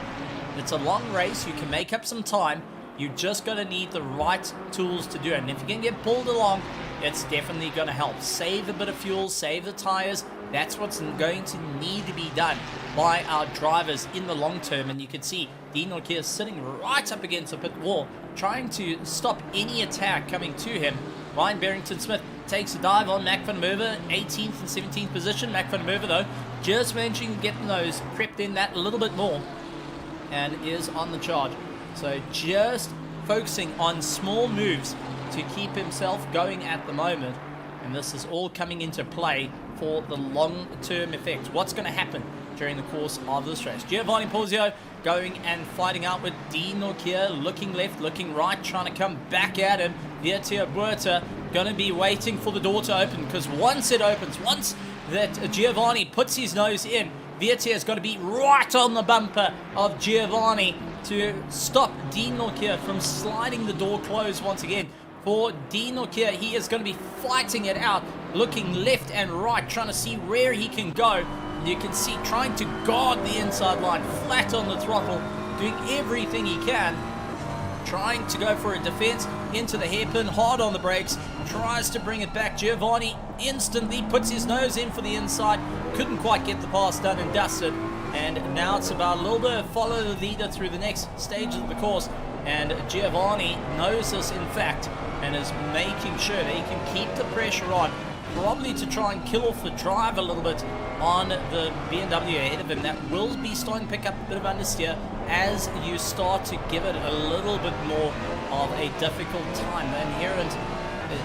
It's a long race. You can make up some time. You're just going to need the right tools to do it. And if you can get pulled along, it's definitely going to help. Save a bit of fuel, save the tires. That's what's going to need to be done by our drivers in the long term. And you can see Dean Norkia sitting right up against the pit wall, trying to stop any attack coming to him. Ryan Barrington-Smith takes a dive on Mac van der Merwe, 18th and 17th position. Mac van der Merwe, though, just managing to get the nose, crept in that a little bit more, and is on the charge. So just focusing on small moves to keep himself going at the moment. And this is all coming into play for the long-term effect. What's going to happen during the course of this race? Giovanni Porzio going and fighting out with Dean Norkia, looking left, looking right, trying to come back at him. Vietia Buerta going to be waiting for the door to open, because once it opens, once that Giovanni puts his nose in, Vietia is going to be right on the bumper of Giovanni to stop Dean Norkia from sliding the door closed once again. For Dean Norkia, he is going to be fighting it out, looking left and right, trying to see where he can go. You can see trying to guard the inside line, flat on the throttle, doing everything he can, trying to go for a defense into the hairpin, hard on the brakes, tries to bring it back. Giovanni instantly puts his nose in for the inside, couldn't quite get the pass done and dusted. And now it's about a little bit of follow the leader through the next stages of the course. And Giovanni knows this, in fact, and is making sure that he can keep the pressure on, probably to try and kill off the drive a little bit on the BMW ahead of him. That will be starting to pick up a bit of understeer as you start to give it a little bit more of a difficult time. The inherent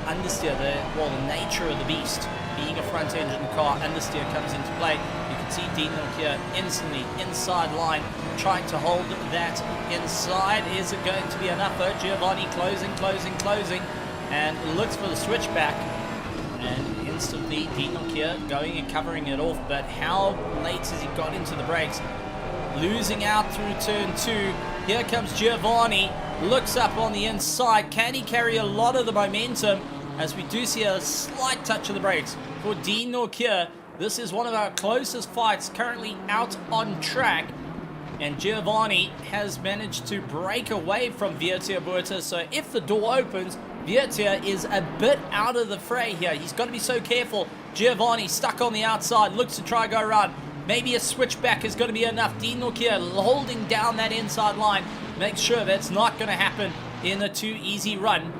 understeer, the nature of the beast, being a front engine car, understeer comes into play. You can see Dean here instantly inside line, trying to hold that inside. Is it going to be enough though? Giovanni closing, and looks for the switchback. And instantly Dean here going and covering it off, but how late has he got into the brakes? Losing out through turn 2. Here comes Giovanni, looks up on the inside. Can he carry a lot of the momentum? As we do see a slight touch of the brakes for Dean Norkia. This is one of our closest fights currently out on track. And Giovanni has managed to break away from Vietia Buerta. So if the door opens, Vietia is a bit out of the fray here. He's got to be so careful. Giovanni stuck on the outside, looks to try go around. Maybe a switchback is going to be enough. Dean Norkia holding down that inside line. Make sure that's not going to happen in a too easy run,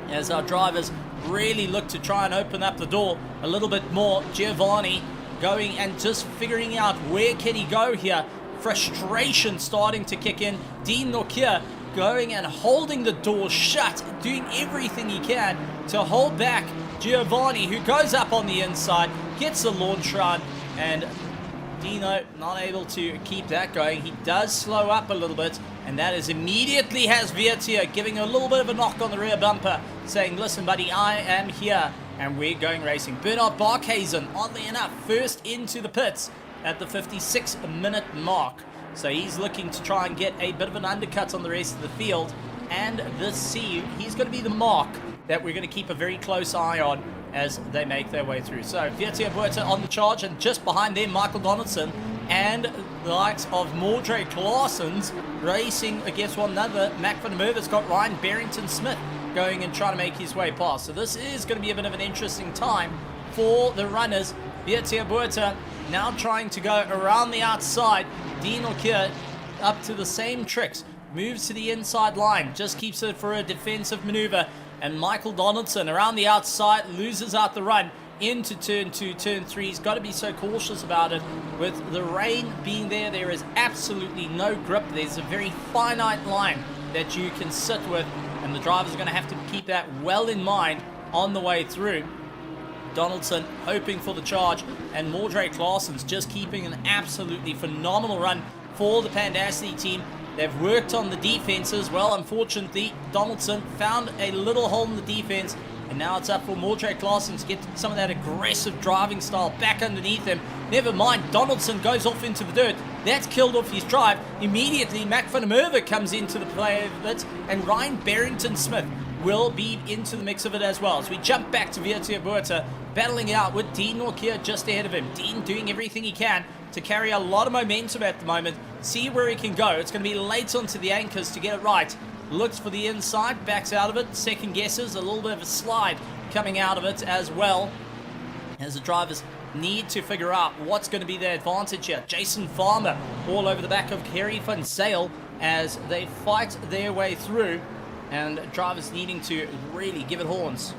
as our drivers really look to try and open up the door a little bit more. Giovanni going and just figuring out where can he go here. Frustration starting to kick in. Dean Norkia going and holding the door shut, doing everything he can to hold back Giovanni, who goes up on the inside, gets the launch run, and Dino not able to keep that going. He does slow up a little bit, and that is immediately has Vietia giving a little bit of a knock on the rear bumper, saying, listen buddy, I am here, and we're going racing. Bernard Barkhuizen, oddly enough, first into the pits at the 56-minute mark. So he's looking to try and get a bit of an undercut on the rest of the field, and he's going to be the mark that we're going to keep a very close eye on as they make their way through. So Vietia Buerta on the charge, and just behind them Michael Donaldson and the likes of Mordre Claessens racing against one another. Mac van der Merwe's got Ryan Barrington-Smith going and trying to make his way past. So this is going to be a bit of an interesting time for the runners. Vietia Buerta now trying to go around the outside. Dean Norkia up to the same tricks, moves to the inside line, just keeps it for a defensive maneuver. And Michael Donaldson around the outside loses out the run into turn 2, turn 3. He's got to be so cautious about it. With the rain being there, there is absolutely no grip. There's a very finite line that you can sit with, and the drivers are going to have to keep that well in mind on the way through. Donaldson hoping for the charge, and Mordre Claessens just keeping an absolutely phenomenal run for the Pandassi team. They've worked on the defenses. Well, unfortunately, Donaldson found a little hole in the defense, and now it's up for Mordre Claessens to get some of that aggressive driving style back underneath him. Never mind, Donaldson goes off into the dirt. That's killed off his drive. Immediately, Mac van der Merwe comes into the play of it, and Ryan Barrington-Smith will be into the mix of it as well. As we jump back to Vietia Buerta, battling it out with Dean Norkia just ahead of him. Dean doing everything he can to carry a lot of momentum at the moment. See where he can go. It's going to be late onto the anchors to get it right. Looks for the inside, backs out of it, second guesses, a little bit of a slide coming out of it as well, as the drivers need to figure out what's going to be their advantage here. Jason Farmer all over the back of Kerry van Zyl as they fight their way through. and drivers needing to really give it horns.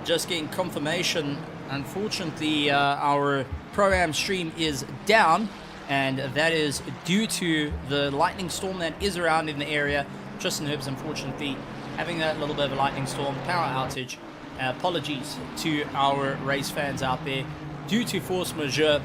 Just getting confirmation. Unfortunately, our Pro-Am stream is down, and that is due to the lightning storm that is around in the area. Tristan Herbs, unfortunately, having that little bit of a lightning storm, power outage. Apologies to our race fans out there. Due to force majeure,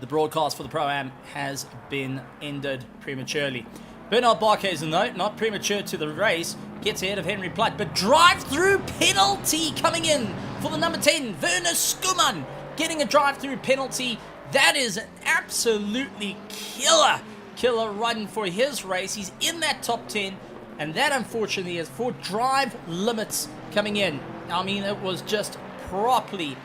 the broadcast for the Pro-Am has been ended prematurely. Bernard Barkhuizen, though, not premature to the race, gets ahead of Henry Platt, but drive-through penalty coming in for the number 10, Werner Skuman, getting a drive-through penalty. That is an absolutely killer run for his race. He's in that top 10, and that unfortunately is for drive limits coming in. I mean, it was just properly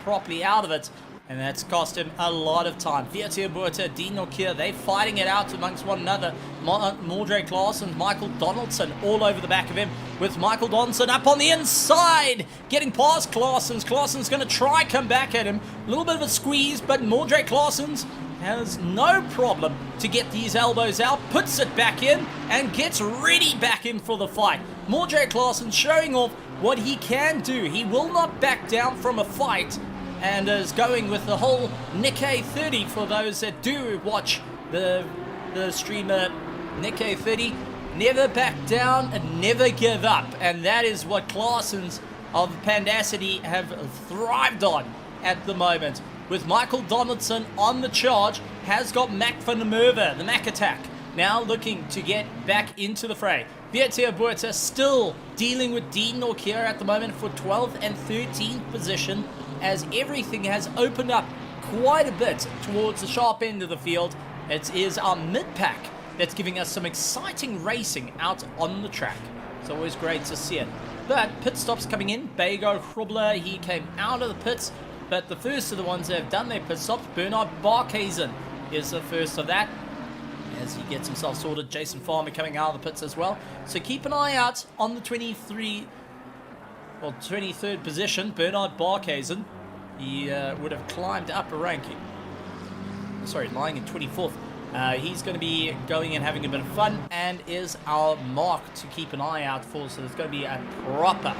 out of it, and that's cost him a lot of time. Vietia Buerta, Dean Nokia, they're fighting it out amongst one another. Mordre Claassen, Michael Donaldson all over the back of him, with Michael Donaldson up on the inside, getting past Claassen's. Claassen's going to try come back at him. A little bit of a squeeze, but Mordre Claassen's has no problem to get these elbows out, puts it back in, and gets ready back in for the fight. Mordre Claassen showing off what he can do. He will not back down from a fight, and is going with the whole Nikkei 30 for those that do watch the streamer Nikkei 30. Never back down and never give up, and that is what Claassen's of Pandacity have thrived on at the moment. With Michael Donaldson on the charge, has got Mac van der Merwe, the Mac attack, now looking to get back into the fray. Vietia Buerta still dealing with Dean Nokia at the moment for 12th and 13th position, as everything has opened up quite a bit towards the sharp end of the field. It is our mid-pack that's giving us some exciting racing out on the track. It's always great to see it. But pit stops coming in. Bego Hrubler, he came out of the pits, but the first of the ones that have done their pit stops, Bernard Barkhuizen is the first of that, as he gets himself sorted. Jason Farmer coming out of the pits as well. So keep an eye out on the 23rd position, Bernard Barkhuizen. He would have climbed up a ranking. Sorry, lying in 24th. He's going to be going and having a bit of fun, and is our mark to keep an eye out for. So there's going to be a proper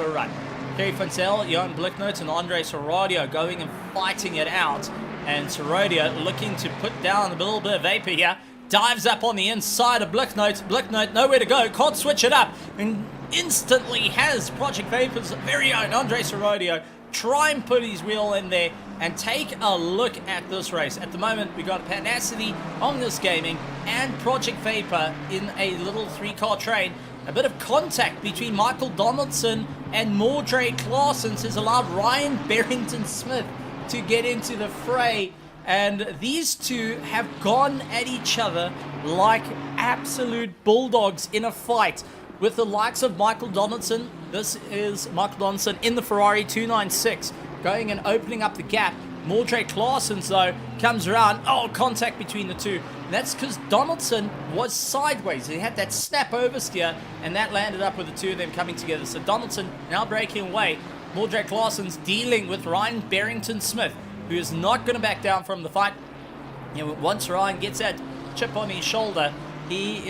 run. Kerry Fontel, Johan Blicknote, and Andre Sorodio going and fighting it out. And Sorodio looking to put down a little bit of vapor here. Dives up on the inside of Blicknote. Blicknote nowhere to go. Can't switch it up. And instantly has Project Vapor's very own Andre Sorodio try and put his wheel in there and take a look at this race. At the moment, we got Pandacity, Omnis Gaming, and Project Vapor in a little 3-car train. A bit of contact between Michael Donaldson and Mordre Claassen has allowed Ryan Barrington-Smith to get into the fray, and these two have gone at each other like absolute bulldogs in a fight. With the likes of Michael Donaldson, this is Michael Donaldson in the Ferrari 296, going and opening up the gap. Mordre Claassen, though, comes around. Oh, contact between the two. And that's because Donaldson was sideways. He had that snap oversteer, and that landed up with the two of them coming together. So Donaldson now breaking away. Mordre Claassen's dealing with Ryan Barrington-Smith, who is not going to back down from the fight. You know, once Ryan gets that chip on his shoulder, he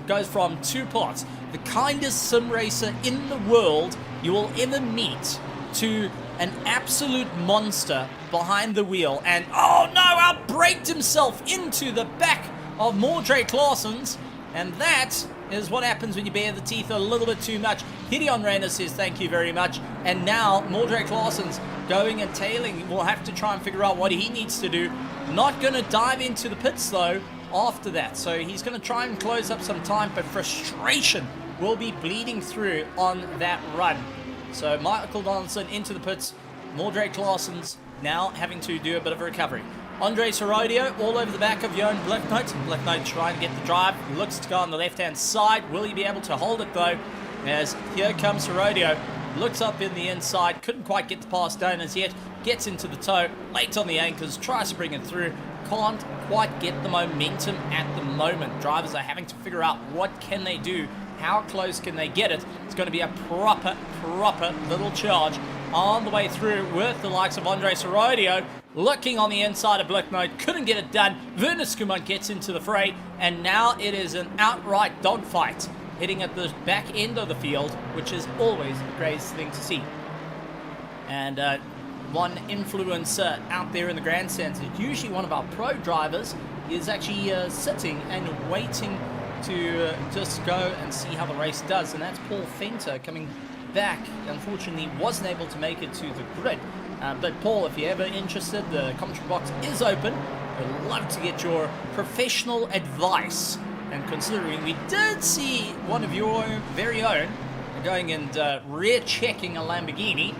goes from two parts, the kindest sim racer in the world you will ever meet, to an absolute monster behind the wheel. And oh no, outbraked himself into the back of Mordre Claassen's, and that is what happens when you bare the teeth a little bit too much. Gideon Reyna says thank you very much, and now Mordre Claassen's going and tailing. We'll have to try and figure out what he needs to do. Not going to dive into the pits though after that, so he's going to try and close up some time, but frustration will be bleeding through on that run. So Michael Donaldson into the pits, Mordre Claassen's now having to do a bit of a recovery. Andre Sorodio all over the back of Johan Blicknote. Blicknote trying to get the drive, looks to go on the left-hand side. Will he be able to hold it though? As here comes Sorodio, looks up in the inside, couldn't quite get the pass down as yet, gets into the toe, late on the anchors, tries to bring it through, can't quite get the momentum at the moment. Drivers are having to figure out what can they do, how close can they get it. It's going to be a proper little charge on the way through with the likes of Andre Sorodio. looking on the inside of Black Knight, couldn't get it done. Werner Skuman gets into the fray, and now it is an outright dogfight hitting at the back end of the field, which is always a great thing to see. And one influencer out there in the grandstands, it's usually one of our pro drivers, is actually sitting and waiting to just go and see how the race does, and that's Paul Fenter coming back. Unfortunately, wasn't able to make it to the grid. But Paul, if you're ever interested, the commentary box is open. I'd love to get your professional advice. And considering we did see one of your very own going and rear checking a Lamborghini,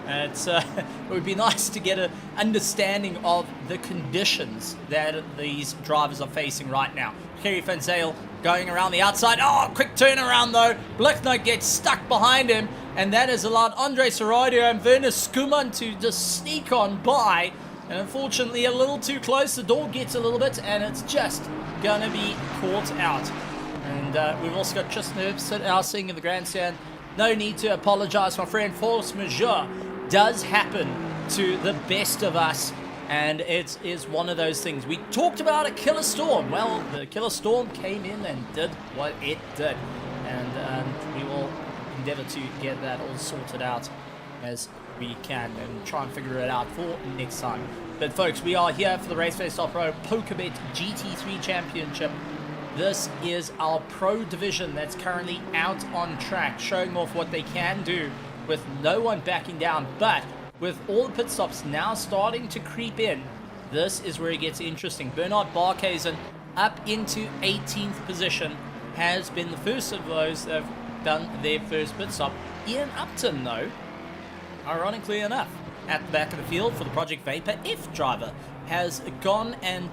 it would be nice to get an understanding of the conditions that these drivers are facing right now. Kerry Van Zyl going around the outside. Oh, quick turnaround though. Blicknote gets stuck behind him, and that has allowed Andre Saradio and Werner Skuman to just sneak on by. And unfortunately, a little too close. The door gets a little bit, and it's just going to be caught out. And we've also got Tristan Herbst now sitting in the grandstand. No need to apologize, my friend. Force majeure does happen to the best of us, and it is one of those things. We talked about a killer storm. Well, the killer storm came in and did what it did, and we will endeavor to get that all sorted out as we can and try and figure it out for next time. But folks, we are here for the RaceFace.Pro PokerBet GT3 Championship. This is our pro division that's currently out on track, showing off what they can do with no one backing down. But with all the pit stops now starting to creep in, this is where it gets interesting. Bernard Barkhuizen up into 18th position, has been the first of those that have done their first pit stop. Ian Upton, though, ironically enough, at the back of the field for the Project Vapor F driver, has gone and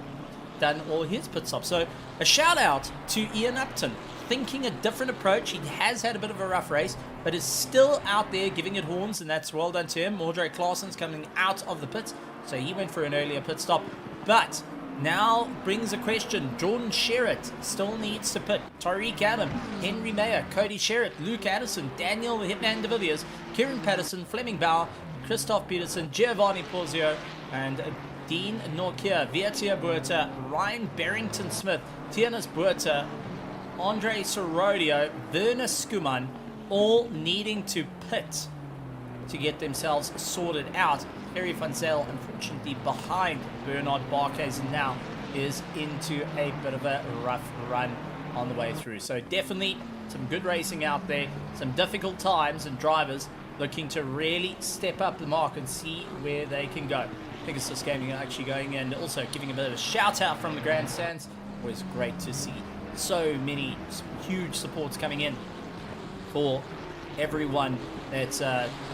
done all his pit stops. So a shout out to Ian Upton, thinking a different approach. He has had a bit of a rough race, but is still out there giving it horns, and that's well done to him. Mordre Claessen's coming out of the pits, so he went for an earlier pit stop. But now brings a question. Jordan Sherritt still needs to pit. Tyreek Adam, Henry Mayer, Cody Sherritt, Luke Addison, Daniel the Hitman de Villiers, Kieran Patterson, Fleming Bauer, Christoph Peterson, Giovanni Porzio, and Dean Norkier, Vietia Buerta, Ryan Barrington Smith, Tianas Buerta, Andre Sorodio, Werner Skuman, all needing to pit to get themselves sorted out. Kerry Van Zyl, unfortunately behind Bernard Barkhuizen now, is into a bit of a rough run on the way through. So definitely some good racing out there, some difficult times, and drivers looking to really step up the mark and see where they can go. Pegasus Gaming actually going and also giving a bit of a shout out from the grandstands. Always great to see so many huge supports coming in for everyone that's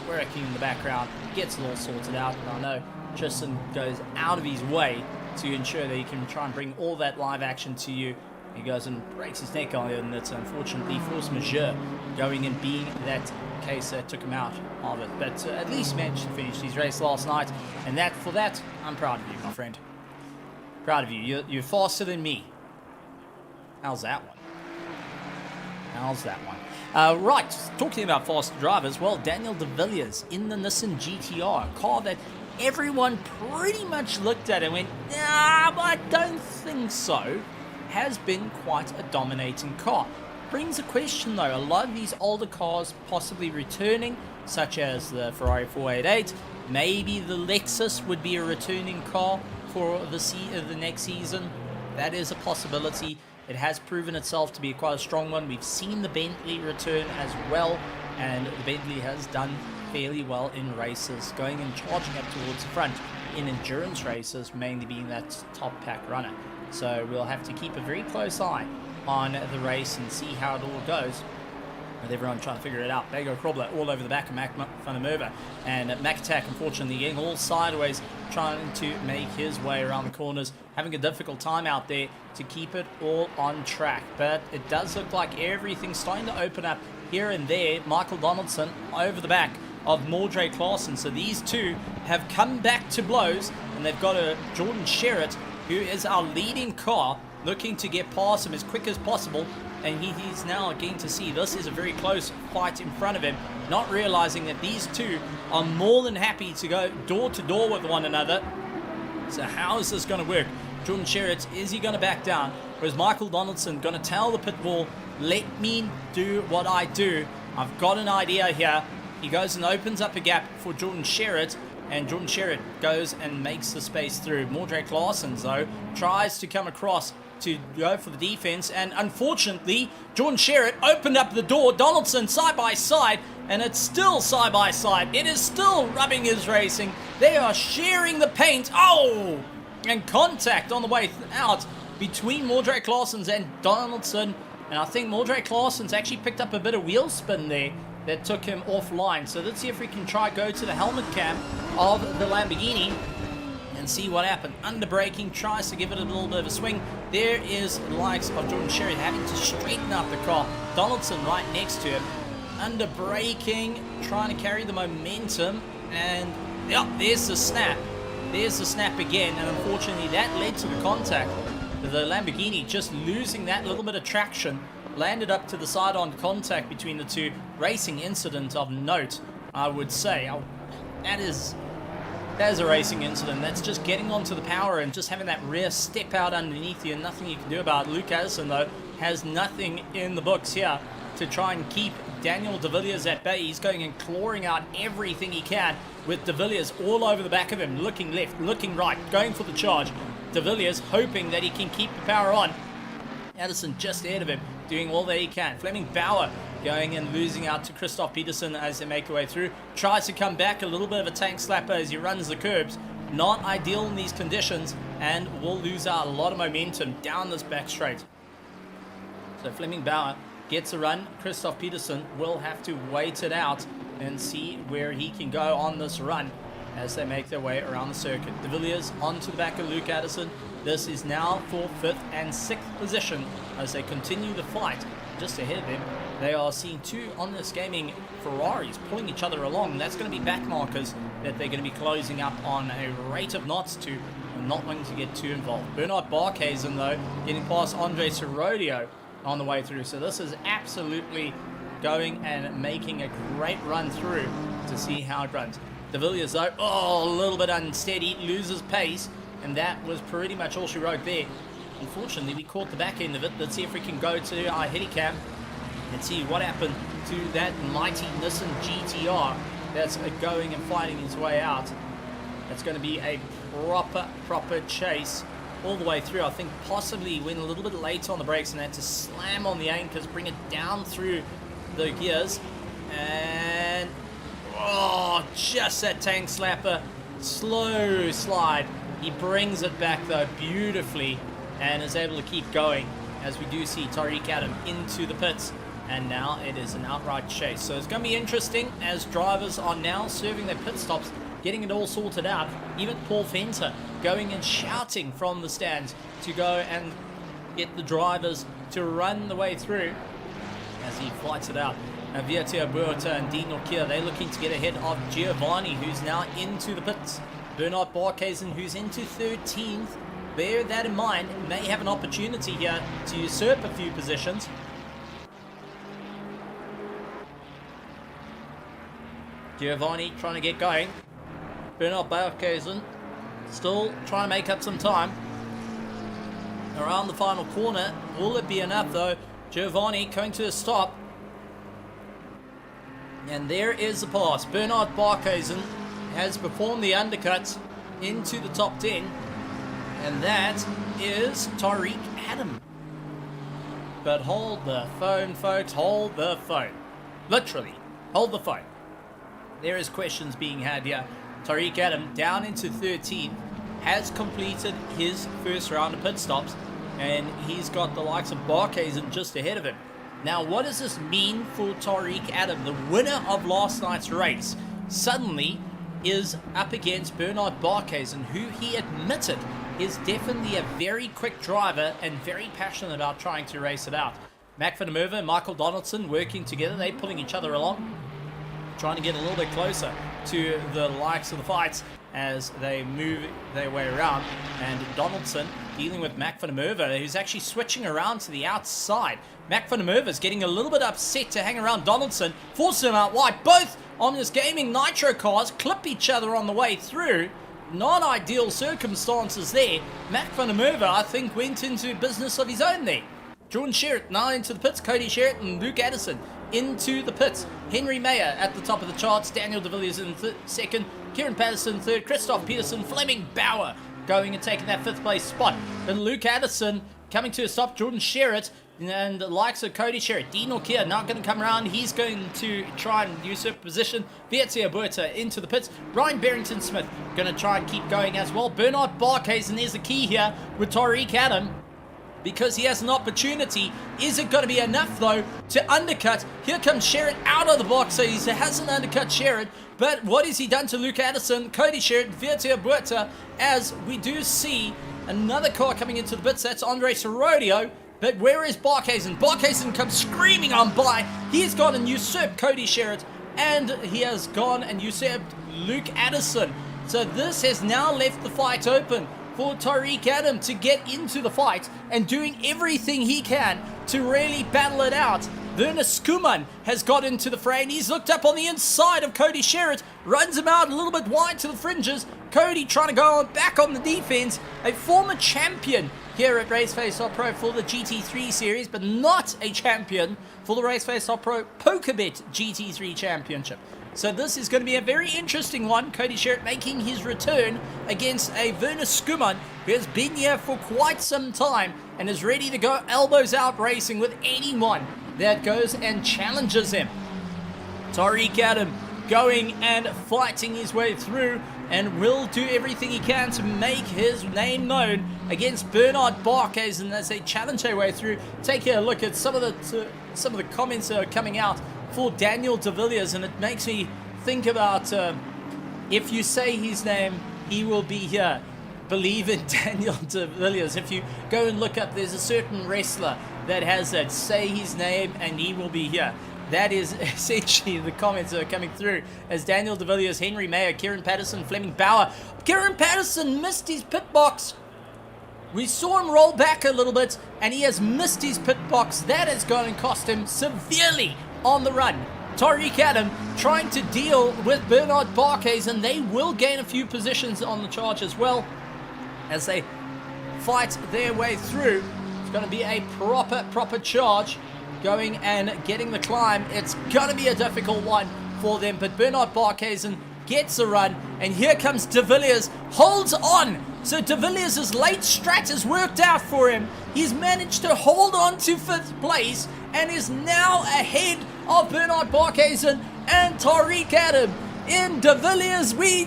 working in the background, gets it all sorted out. And I know Tristan goes out of his way to ensure that he can try and bring all that live action to you. He goes and breaks his neck on it, and it's unfortunately force majeure going and being that case that took him out of it. But at least managed to finish his race last night, and for that, I'm proud of you, my friend. Proud of you. You're faster than me. How's that one? How's that one? Right, talking about faster drivers, well, Daniel de Villiers in the Nissan GTR, a car that everyone pretty much looked at and went, nah, I don't think so, has been quite a dominating car. Brings a question though, a lot of these older cars possibly returning, such as the Ferrari 488, maybe the Lexus would be a returning car for the next season. That is a possibility. It has proven itself to be quite a strong one. We've seen the Bentley return as well, and the Bentley has done fairly well in races, going and charging up towards the front in endurance races, mainly being that top pack runner. So we'll have to keep a very close eye on the race and see how it all goes, with everyone trying to figure it out. Bago Krobler all over the back of Mac van der Merwe, and McAttack unfortunately getting all sideways, trying to make his way around the corners, having a difficult time out there to keep it all on track. But it does look like everything's starting to open up here and there. Michael Donaldson over the back of Mordre Claessen. So these two have come back to blows, and they've got a Jordan Sherritt, who is our leading car, looking to get past him as quick as possible. And he's now getting to see this is a very close fight in front of him, not realizing that these two are more than happy to go door to door with one another. So how is this going to work? Jordan Sherritt, is he going to back down? Or is Michael Donaldson going to tell the pit bull, let me do what I do? I've got an idea here. He goes and opens up a gap for Jordan Sherritt, and Jordan Sherritt goes and makes the space through. Mordrake Larsons, though, tries to come across to go for the defense, and unfortunately, Jordan Sherritt opened up the door. Donaldson side by side, and it's still side by side. It is still rubbing his racing. They are sharing the paint. Oh! And contact on the way out between Mordrake Larsons and Donaldson. And I think Mordrake Larsons actually picked up a bit of wheel spin there that took him offline. So let's see if we can try go to the helmet cam of the Lamborghini and see what happened. Under braking, tries to give it a little bit of a swing. There is the likes of Jordan Sherritt having to straighten up the car. Donaldson right next to him. Under braking, trying to carry the momentum. And yep, there's the snap. There's the snap again, and unfortunately that led to the contact. The Lamborghini just losing that little bit of traction, landed up to the side-on contact between the two. Racing incident of note, I would say. That is a racing incident. That's just getting onto the power and just having that rear step out underneath you, and nothing you can do about it. Luke Addison, though, has nothing in the books here to try and keep Daniel de Villiers at bay. He's going and clawing out everything he can, with de Villiers all over the back of him, looking left, looking right, going for the charge. De Villiers hoping that he can keep the power on. Addison just ahead of him, doing all that he can. Fleming Bauer going and losing out to Christoph Peterson as they make their way through. Tries to come back, a little bit of a tank slapper as he runs the curbs. Not ideal in these conditions, and will lose out a lot of momentum down this back straight. So Fleming Bauer gets a run. Christoph Peterson will have to wait it out and see where he can go on this run as they make their way around the circuit. De Villiers onto the back of Luke Addison. This is now for 5th and 6th position as they continue the fight. Just ahead of them, they are seeing two on this gaming Ferraris pulling each other along. That's going to be back markers that they're going to be closing up on a rate of knots to, and not wanting to get too involved. Bernard Barkhuizen, though, getting past Andre Sorodio on the way through. So this is absolutely going and making a great run through to see how it runs. De Villiers, though, a little bit unsteady, loses pace, and that was pretty much all she wrote there. Unfortunately, we caught the back end of it. Let's see if we can go to our headicam and see what happened to that mighty Nissan GTR that's going and fighting his way out. That's going to be a proper chase all the way through. I think possibly went a little bit late on the brakes and had to slam on the anchors, bring it down through the gears, and just that tank slapper, slow slide. He brings it back though beautifully and is able to keep going as we do see Tariq Adam into the pits, and now it is an outright chase. So it's going to be interesting as drivers are now serving their pit stops, getting it all sorted out. Even Paul Fenter going and shouting from the stands to go and get the drivers to run the way through as he fights it out. Vietia Buerta and Dean Nokia, they're looking to get ahead of Giovanni, who's now into the pits. Bernard Barkhuizen, who's into 13th. Bear that in mind, may have an opportunity here to usurp a few positions. Giovanni trying to get going. Bernard Barkhuizen still trying to make up some time. Around the final corner, will it be enough though? Giovanni coming to a stop. And there is the pass. Bernard Barkhuizen has performed the undercut into the top 10. And that is Tariq Adam. But hold the phone, folks. Hold the phone. Literally, hold the phone. There is questions being had here. Tariq Adam down into 13th. Has completed his first round of pit stops. And he's got the likes of Barkhuizen just ahead of him. Now, what does this mean for Tariq Adam, the winner of last night's race? Suddenly is up against Bernard Barkhuizen, who he admitted is definitely a very quick driver and very passionate about trying to race it out. Mac van der Merwe and Michael Donaldson working together. They're pulling each other along, trying to get a little bit closer to the likes of the fights as they move their way around. And Donaldson dealing with Mac van der Merwe, who's actually switching around to the outside. Mac van der Merwe is getting a little bit upset to hang around Donaldson, forces him out wide. Both Omnis Gaming Nitro cars clip each other on the way through. non-ideal circumstances there. Mac van der Merwe, I think, went into business of his own there. Jordan Sherritt now into the pits. Cody Sherritt and Luke Addison into the pits. Henry Mayer at the top of the charts. Daniel de Villiers in second. Kieran Patterson third. Christoph Peterson. Fleming Bauer going and taking that 5th place spot. Then Luke Addison coming to a stop. Jordan Sherritt and the likes of Cody Sherritt. Dean O'Keefe not going to come around. He's going to try and usurp position. Vietia Buerta into the pits. Ryan Barrington-Smith going to try and keep going as well. Bernard Barkhuizen is the key here with Tariq Adam, because he has an opportunity. Is it going to be enough, though, to undercut? Here comes Sherritt out of the box, so he hasn't undercut Sherritt. But what has he done to Luke Addison, Cody Sherritt, Vietia Buerta, as we do see another car coming into the pits? That's Andre Sorodio. But where is Barkhuizen? Barkhuizen comes screaming on by. He's gone and usurped Cody Sherritt, and he has gone and usurped Luke Addison. So this has now left the fight open for Tariq Adam to get into the fight and doing everything he can to really battle it out. Werner Skuman has got into the fray, and he's looked up on the inside of Cody Sherritt, runs him out a little bit wide to the fringes. Cody trying to go back on the defense, a former champion here at RaceFace.Pro for the GT3 series, but not a champion for the RaceFace.Pro PokerBet GT3 championship. So this is going to be a very interesting one. Cody Sherritt making his return against a Werner Skuman who has been here for quite some time and is ready to go elbows out racing with anyone that goes and challenges him. Tariq Adam going and fighting his way through and will do everything he can to make his name known against Bernard Barkhuizen as they challenge their way through. Take a look at some of the comments that are coming out for Daniel de Villiers, and it makes me think about if you say his name, he will be here. Believe in Daniel de Villiers. If you go and look up, there's a certain wrestler that has that. Say his name and he will be here. That is essentially the comments that are coming through as Daniel de Villiers, Henry Mayer, Kieran Patterson, Fleming Bauer. Kieran Patterson missed his pit box. We saw him roll back a little bit and he has missed his pit box. That has gone and cost him severely on the run. Tariq Adam trying to deal with Bernard Barkhuizen, and they will gain a few positions on the charge as well as they fight their way through. It's going to be a proper charge going and getting the climb. It's going to be a difficult one for them, but Bernard Barkhuizen gets a run, and here comes de Villiers, holds on. So de Villiers' late strat has worked out for him. He's managed to hold on to 5th place and is now ahead of Bernard Barkhuizen and Tariq Adam. In de Villiers, we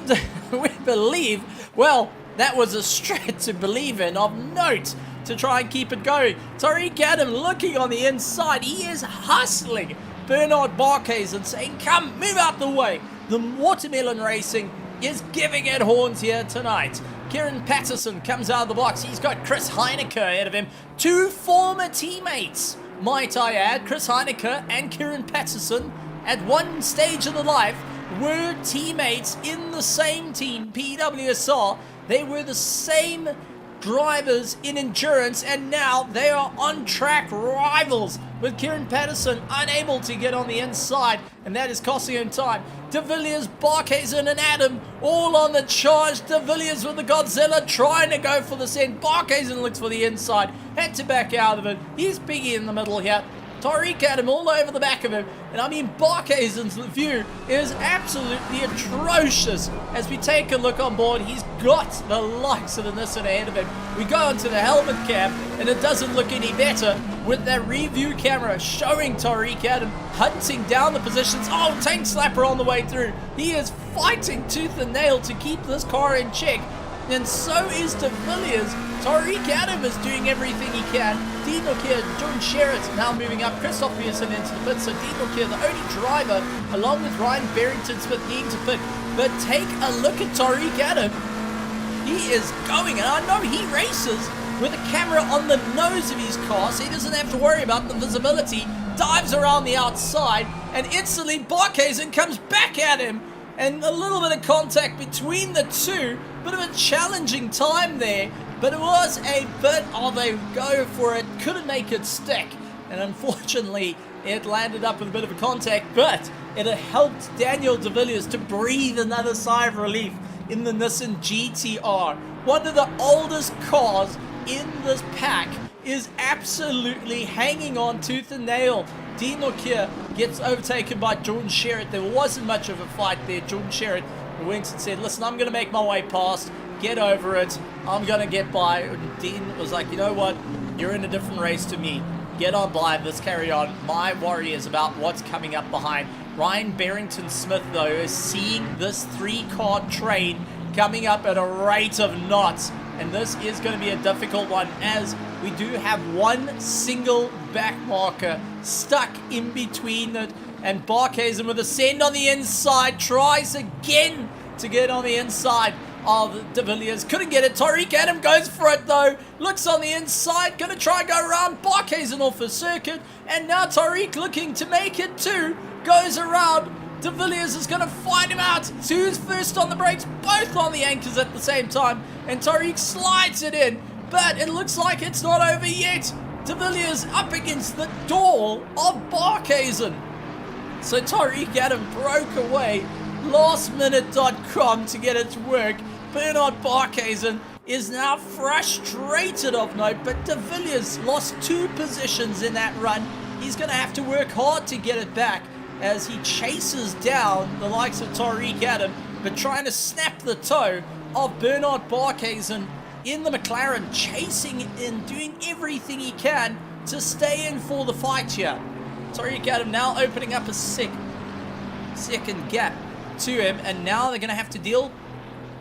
believe. Well, that was a strat to believe in, of note, to try and keep it going. Tariq Adam looking on the inside. He is hustling Bernard Barkhuizen, saying, come, move out the way. The Watermelon Racing is giving it horns here tonight. Kieran Patterson comes out of the box. He's got Chris Heineke ahead of him. 2 former teammates, might I add. Chris Heineke and Kieran Patterson at one stage of their life were teammates in the same team, PWSR. They were the same drivers in endurance, and now they are on track rivals, with Kieran Patterson unable to get on the inside, and that is costing him time. De Villiers, Barkhuizen and Adam all on the charge. De Villiers with the Godzilla trying to go for the send. Barkhuizen looks for the inside, had to back out of it. He's biggie in the middle here. Tariq Adam all over the back of him. And I mean, Barkhuizen's view is absolutely atrocious. As we take a look on board, he's got the likes of the Nissan ahead of him. We go into the helmet cam, and it doesn't look any better with that review camera showing Tariq Adam hunting down the positions. Oh, Tank Slapper on the way through. He is fighting tooth and nail to keep this car in check. And so is de Villiers. Tariq Adam is doing everything he can. Dean O'Keefe, Jordan Sherritt now moving up. Christoph Peterson into the pit. So Dean O'Keefe, the only driver, along with Ryan Barrington-Smith, needing to pit. But take a look at Tariq Adam. He is going, and I know he races with a camera on the nose of his car, so he doesn't have to worry about the visibility. Dives around the outside, and instantly Barkhuizen comes back at him. And a little bit of contact between the two. Bit of a challenging time there. But it was a bit of a go for it. Couldn't make it stick. And unfortunately, it landed up with a bit of a contact. But it helped Daniel de Villiers to breathe another sigh of relief. in the Nissan GT3. One of the oldest cars in this pack is absolutely hanging on tooth and nail. Dean Lockyer gets overtaken by Jordan Sherritt. There wasn't much of a fight there. Jordan Sherritt winks and said, listen, I'm going to make my way past. Get over it. I'm going to get by. And Dean was like, you know what? You're in a different race to me. Get on by. Let's carry on. My worry is about what's coming up behind. Ryan Barrington-Smith, though, is seeing this 3-car train coming up at a rate of knots. And this is going to be a difficult one, as we do have one single back marker stuck in between it. And Barkhuizen with a send on the inside tries again to get on the inside of De Villiers. Couldn't get it. Tariq Adam goes for it, though. Looks on the inside. Going to try and go around. Barkhuizen off the circuit. And now Tariq looking to make it too. Goes around. De Villiers is going to find him out. Who's first on the brakes? Both on the anchors at the same time. And Tariq slides it in. But it looks like it's not over yet. De Villiers up against the door of Barkhuizen. So Tariq Adam broke away. Lastminute.com to get it to work. Bernard Barkhuizen is now frustrated of note, but De Villiers lost 2 positions in that run. He's going to have to work hard to get it back as he chases down the likes of Tariq Adam, but trying to snap the toe of Bernard Barkhuizen in the McLaren, chasing and doing everything he can to stay in for the fight here. Tariq Adam now opening up a second gap to him, and now they're going to have to deal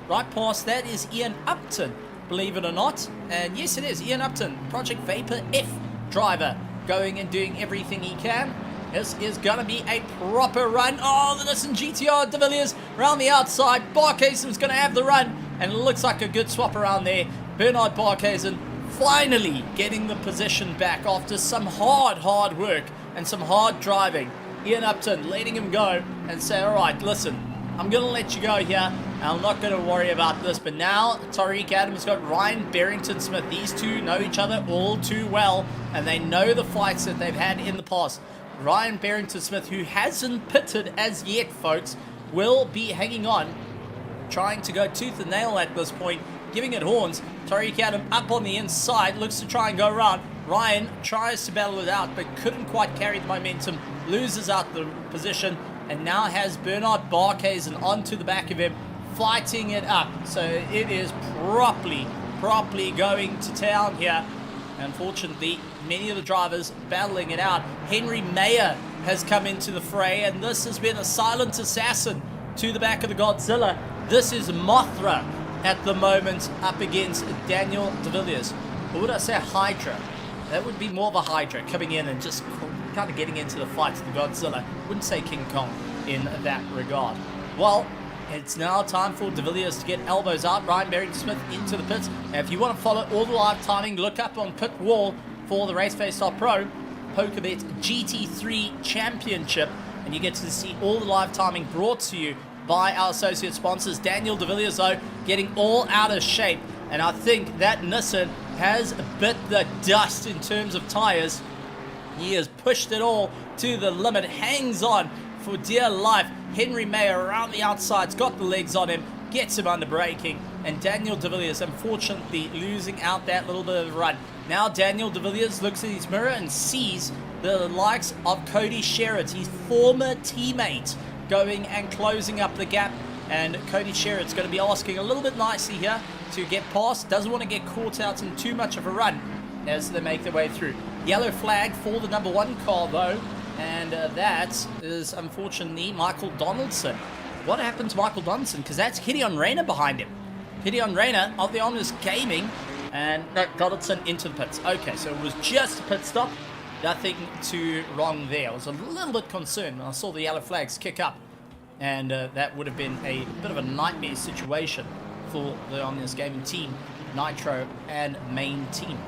right past that is Ian Upton, believe it or not. And yes, it is Ian Upton, Project Vapor F driver, going and doing everything he can. This is going to be a proper run. Oh, the Nissan GTR, De Villiers around the outside. Barkhuizen is going to have the run, and it looks like a good swap around there. Bernard Barkhuizen finally getting the position back after some hard work and some hard driving. Ian Upton letting him go and say, all right, listen, I'm going to let you go here. I'm not going to worry about this. But now Tariq Adams got Ryan Barrington-Smith. These two know each other all too well, and they know the fights that they've had in the past. Ryan Barrington-Smith, who hasn't pitted as yet, folks, will be hanging on, trying to go tooth and nail at this point, giving it horns. Tariq Adam up on the inside, looks to try and go around. Ryan tries to battle it out, but couldn't quite carry the momentum, loses out the position, and now has Bernard Barkhuizen onto the back of him, fighting it up. So it is properly going to town here. Unfortunately, many of the drivers battling it out. Henry Mayer has come into the fray, and this has been a silent assassin to the back of the Godzilla. This is Mothra at the moment up against Daniel De Villiers. Or would I say Hydra? That would be more of a Hydra coming in and just kind of getting into the fight to the Godzilla. Wouldn't say King Kong in that regard. Well, it's now time for De Villiers to get elbows out. Ryan Barrington-Smith into the pits. Now, if you want to follow all the live timing, look up on Pit Wall for the RaceFace.Pro PokerBet GT3 Championship, and you get to see all the live timing brought to you by our associate sponsors. Daniel De Villiers, though, getting all out of shape, and I think that Nissan has bit the dust in terms of tires. He has pushed it all to the limit, hangs on for dear life. Henry Mayer around the outside's got the legs on him, gets him under braking, and Daniel De Villiers unfortunately losing out that little bit of a run. Now Daniel De Villiers looks at his mirror and sees the likes of Cody Sherritt, his former teammate, going and closing up the gap, and Cody Sherritt's going to be asking a little bit nicely here to get past. Doesn't want to get caught out in too much of a run as they make their way through. Yellow flag for the number 1 car, though, and that is unfortunately Michael Donaldson. What happened to Michael Donaldson? Because that's Gideon Rayner behind him. Gideon Rayner of the Omnis Gaming, and no, Donaldson into the pits. Okay, so it was just a pit stop. Nothing too wrong there. I was a little bit concerned when I saw the yellow flags kick up, and that would have been a bit of a nightmare situation for the Omnis Gaming team, Nitro and main team.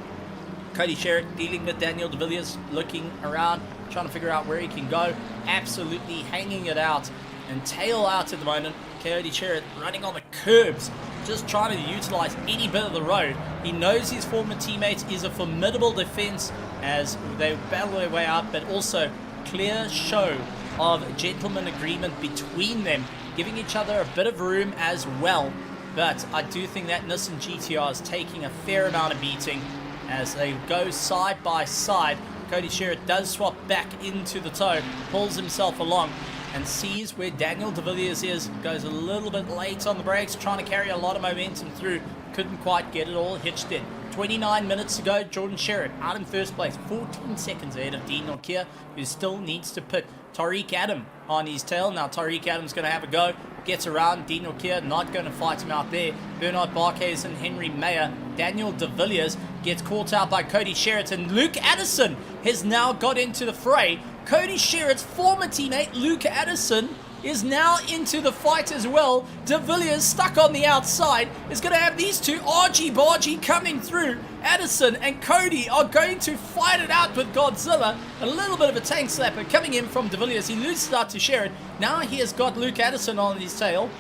Cody Sherritt dealing with Daniel De Villiers, looking around, trying to figure out where he can go. Absolutely hanging it out and tail out at the moment. Cody Sherritt running on the curbs, just trying to utilize any bit of the road. He knows his former teammate is a formidable defense as they battle their way out, but also clear show of gentleman agreement between them giving each other a bit of room as well. But I do think that Nissan GTR is taking a fair amount of beating as they go side by side. Cody Sherritt does swap back into the toe, pulls himself along, and sees where Daniel de Villiers is. Goes a little bit late on the brakes, trying to carry a lot of momentum through. Couldn't quite get it all hitched in. 29 minutes to go. Jordan Sherritt out in first place, 14 seconds ahead of Dean Norkia, who still needs to put Tariq Adam on his tail. Now Tariq Adam's going to have a go. Gets around. Dean Norkia not going to fight him out there. Bernard Barkhuizen and Henry Mayer. Daniel de Villiers gets caught out by Cody Sherritt, and Luke Addison has now got into the fray. Cody Sherritt's former teammate Luke Addison is now into the fight as well. De Villiers stuck on the outside is going to have these two argy-bargy coming through. Addison and Cody are going to fight it out with Godzilla. A little bit of a tank slapper coming in from De Villiers. He loses out to Sherritt. Now he has got Luke Addison on his tail.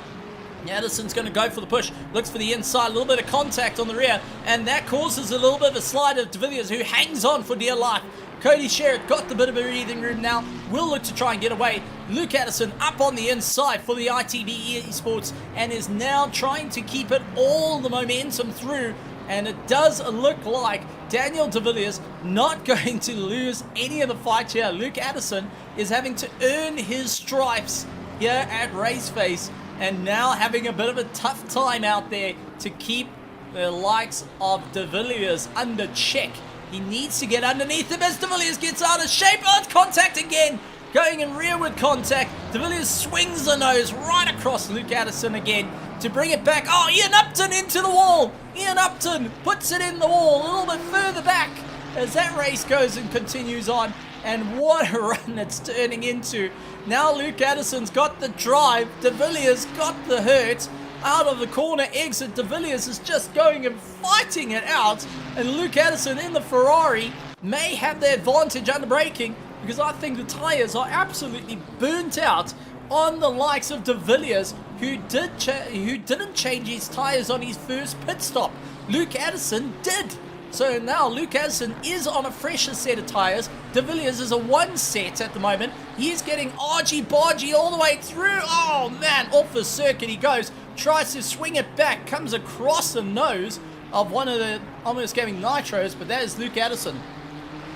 Addison's going to go for the push, looks for the inside, a little bit of contact on the rear, and that causes a little bit of a slide of De Villiers, who hangs on for dear life. Cody Sherritt got the bit of a breathing room now, will look to try and get away. Luke Addison up on the inside for the ITB Esports, and is now trying to keep it all the momentum through, and it does look like Daniel de Villiers not going to lose any of the fight here. Luke Addison is having to earn his stripes here at RaceFace, and now having a bit of a tough time out there to keep the likes of De Villiers under check. He needs to get underneath him as De Villiers gets out of shape. Oh, it's contact again. Going in rearward contact. De Villiers swings the nose right across Luke Addison again to bring it back. Oh, Ian Upton into the wall. Ian Upton puts it in the wall a little bit further back as that race goes and continues on. And what a run it's turning into. Now Luke Addison's got the drive. De Villiers got the hurt. Out of the corner exit, De Villiers is just going and fighting it out. And Luke Addison in the Ferrari may have the advantage under braking, because I think the tyres are absolutely burnt out on the likes of De Villiers, who didn't change his tyres on his first pit stop. Luke Addison did. So now Luke Addison is on a fresher set of tyres. De Villiers is a one set at the moment. He is getting argy-bargy all the way through. Oh man, off the circuit he goes. Tries to swing it back. Comes across the nose of one of the almost getting nitros. But that is Luke Addison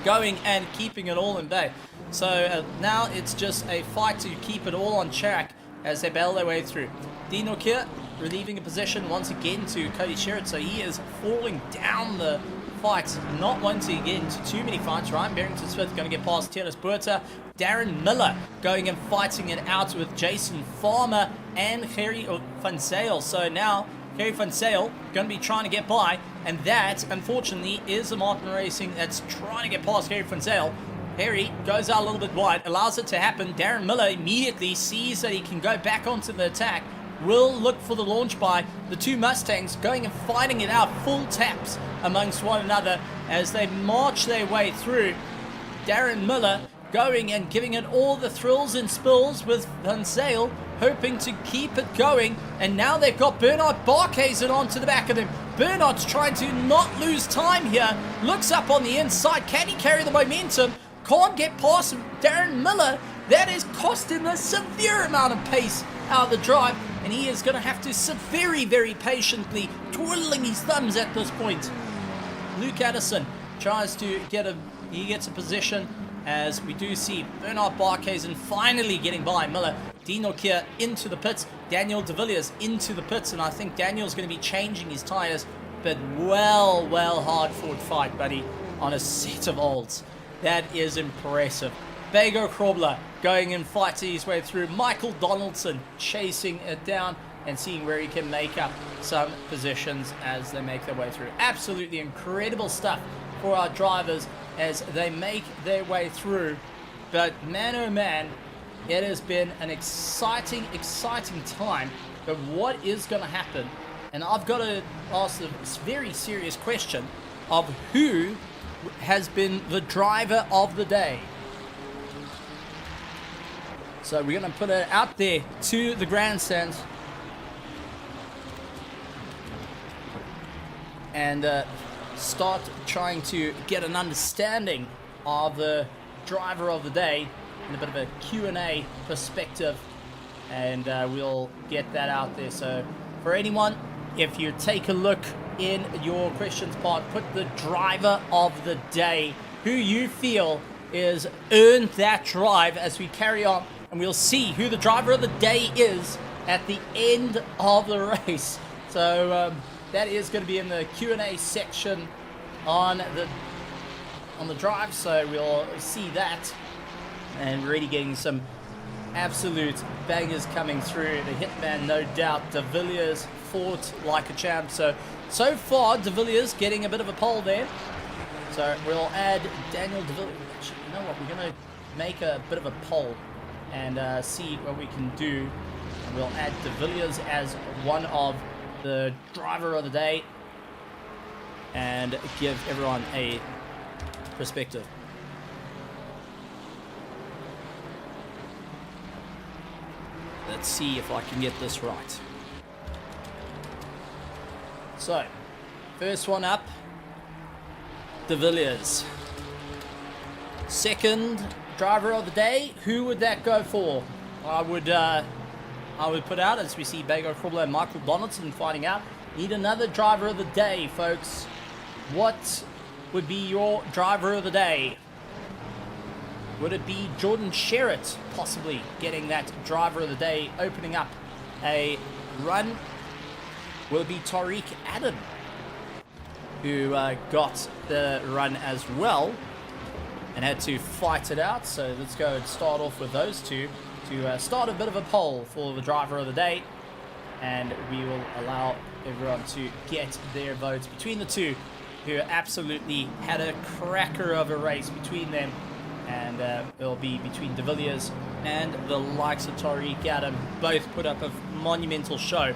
going and keeping it all in bay. So now it's just a fight to keep it all on track as they battle their way through. Dean Norkia relieving a position once again to Cody Sherritt. So he is falling down the fights, not wanting to get into too many fights. Ryan Barrington-Smith going to get past Tielis Buerta. Darren Miller going and fighting it out with Jason Farmer and Gerry van Zyl. So now Gerry van Zyl going to be trying to get by, and that unfortunately is a Martin Racing that's trying to get past Gerry van Zyl. Harry goes out a little bit wide, allows it to happen. Darren Miller immediately sees that he can go back onto the attack, will look for the launch by the two Mustangs, going and fighting it out, full taps amongst one another as they march their way through. Darren Miller going and giving it all the thrills and spills with Van Zyl, hoping to keep it going. And now they've got Bernard Barkhuizen onto the back of them. Bernard's trying to not lose time here. Looks up on the inside. Can he carry the momentum? Can't get past Darren Miller. That has cost him a severe amount of pace out of the drive, and he is going to have to sit very, very patiently, twiddling his thumbs at this point. Luke Addison tries to he gets a position as we do see Bernard Barkhuizen finally getting by Miller. Dean Norkia into the pits, Daniel de Villiers into the pits, and I think Daniel's going to be changing his tyres, but well hard fought fight, buddy, on a set of olds. That is impressive. Bago Krobler going and fighting his way through. Michael Donaldson chasing it down and seeing where he can make up some positions as they make their way through. Absolutely incredible stuff for our drivers as they make their way through. But man, oh man, it has been an exciting time. But what is going to happen? And I've got to ask a very serious question of who has been the driver of the day. So we're going to put it out there to the grandstands and start trying to get an understanding of the driver of the day in a bit of a Q&A perspective and we'll get that out there. So for anyone, if you take a look in your questions part, put the driver of the day, who you feel is earned that drive, as we carry on, and we'll see who the driver of the day is at the end of the race. So that is going to be in the Q&A section on the drive, so we'll see that, and really getting some absolute bangers coming through. The Hitman, no doubt. De Villiers fought like a champ. So far, De Villiers getting a bit of a pole there. So we'll add Daniel De Villiers. Actually, you know what? We're going to make a bit of a poll and see what we can do. And we'll add De Villiers as one of the driver of the day and give everyone a perspective. Let's see if I can get this right. So, first one up, De Villiers. Second driver of the day, who would that go for? I would put out, as we see Bago Krobler and Michael Donaldson fighting out. Need another driver of the day, folks. What would be your driver of the day? Would it be Jordan Sherritt possibly getting that driver of the day, opening up a run? Will it be Tariq Adam who got the run as well and had to fight it out? So let's go and start off with those two to start a bit of a poll for the driver of the day, and we will allow everyone to get their votes between the two who absolutely had a cracker of a race between them. And it'll be between De Villiers and the likes of Tariq Adam. Both put up a monumental show.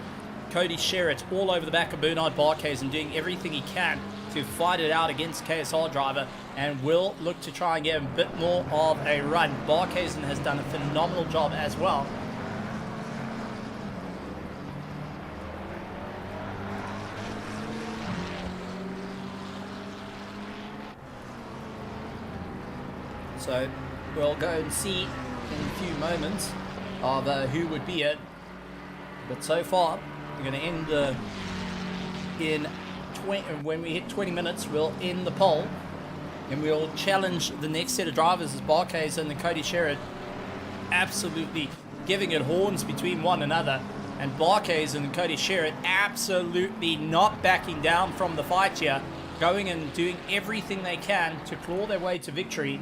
Cody Sherritt all over the back of Bernard Barkhuizen and doing everything he can to fight it out against KSR driver, and will look to try and get a bit more of a run. Barkhuizen has done a phenomenal job as well. So we'll go and see in a few moments of who would be it. But so far, we're going to end when we hit 20 minutes, we'll end the poll. And we'll challenge the next set of drivers as Barkhuizen and Cody Sherritt absolutely giving it horns between one another. And Barkhuizen and Cody Sherritt absolutely not backing down from the fight here, going and doing everything they can to claw their way to victory.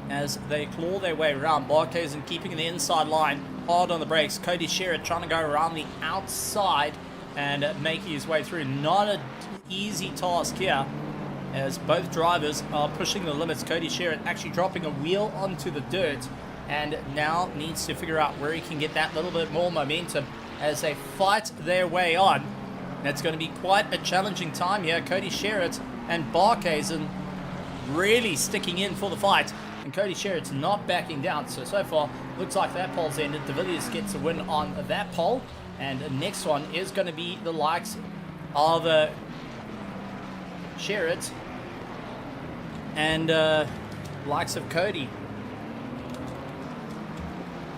As they claw their way around, Barkhuizen keeping the inside line, hard on the brakes. Cody Sherritt trying to go around the outside and making his way through. Not an easy task here, as both drivers are pushing the limits. Cody Sherritt actually dropping a wheel onto the dirt, and now needs to figure out where he can get that little bit more momentum as they fight their way on. And it's going to be quite a challenging time here. Cody Sherritt and Barkhuizen really sticking in for the fight. And Cody Sherritt's not backing down. So far, looks like that poll's ended. De Villiers gets a win on that poll. And the next one is going to be the likes of Sherritt and likes of Cody.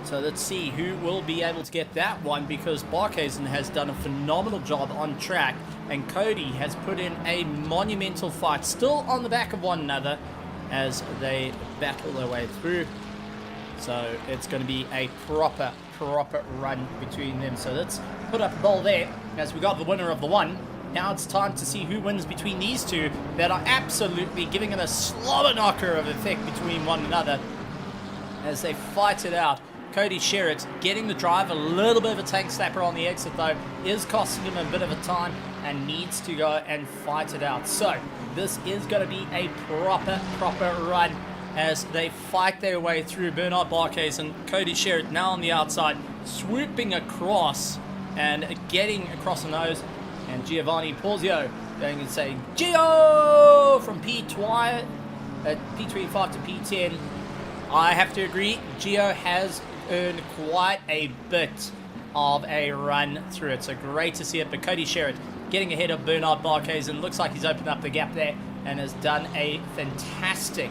So let's see who will be able to get that one, because Barkhuizen has done a phenomenal job on track. And Cody has put in a monumental fight, still on the back of one another, as they battle their way through. So it's going to be a proper run between them. So let's put up a ball there, as we got the winner of the one. Now it's time to see who wins between these two that are absolutely giving it a slobber knocker of effect between one another as they fight it out. Cody Sherritt getting the drive, a little bit of a tank slapper on the exit though, is costing him a bit of a time and needs to go and fight it out. So this is going to be a proper run as they fight their way through. Bernard Barkhuizen and Cody Sherritt now on the outside, swooping across and getting across the nose. And Giovanni Porzio going and saying, Gio from P25 to P10. I have to agree, Gio has earned quite a bit of a run through it. So great to see it. But Cody Sherritt getting ahead of Bernard Barkhuizen. Looks like he's opened up the gap there and has done a fantastic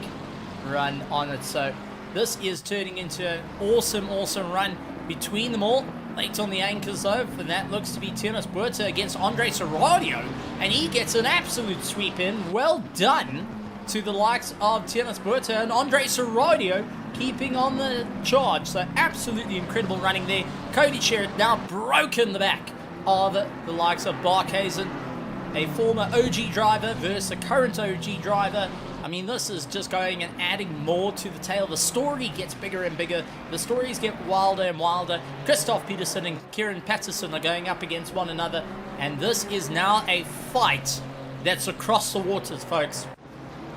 run on it. So This is turning into an awesome, awesome run between them all. Late on the anchors though, and that looks to be Tiernas Buerta against Andre Serradio, and he gets an absolute sweep in. Well done to the likes of Tiernas Buerta and Andre Serradio keeping on the charge. So absolutely incredible running there. Cody Sherritt now broken the back of the likes of Barkhuizen, a former OG driver versus a current OG driver. I mean, this is just going and adding more to the tale. The story gets bigger and bigger. The stories get wilder and wilder. Christoph Peterson and Kieran Patterson are going up against one another. And this is now a fight that's across the waters, folks.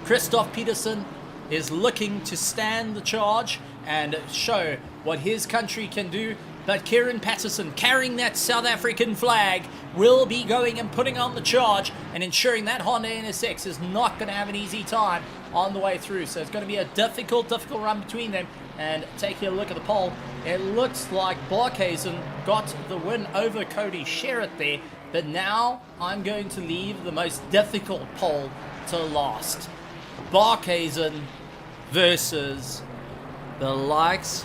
Christoph Peterson is looking to stand the charge and show what his country can do. But Kieran Patterson, carrying that South African flag, will be going and putting on the charge and ensuring that Honda NSX is not going to have an easy time on the way through. So it's going to be a difficult run between them. And taking a look at the poll, it looks like Barkhuizen got the win over Cody Sherritt there. But now I'm going to leave the most difficult poll to last. Barkhuizen versus the likes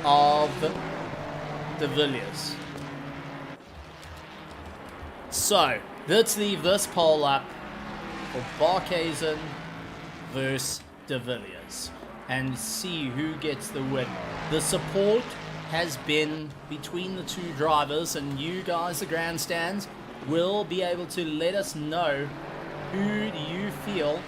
of de Villiers. So let's leave this poll up for Barkhuizen versus de Villiers and see who gets the win. The support has been between the two drivers, and you guys, the grandstands, will be able to let us know who do you feel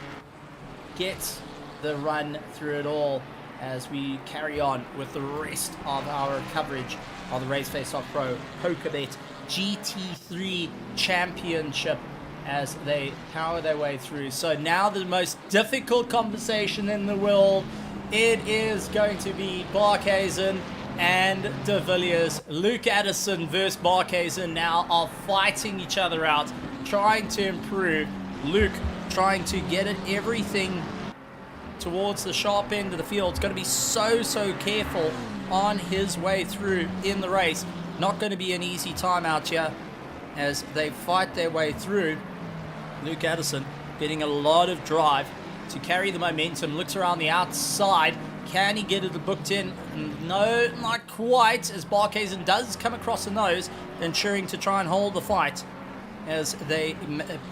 gets the run through it all as we carry on with the rest of our coverage of the RaceFace.Pro PokerBet GT3 Championship as they power their way through. So now the most difficult conversation in the world, it is going to be Barkhuizen and de Villiers. Luke Addison versus Barkhuizen now are fighting each other out, trying to improve. Luke trying to get it everything towards the sharp end of the field. It's going to be so careful on his way through in the race. Not going to be an easy time out here as they fight their way through. Luke Addison getting a lot of drive to carry the momentum. Looks around the outside. Can he get it booked in? No, not quite, as Barkhuizen does come across the nose, ensuring to try and hold the fight as they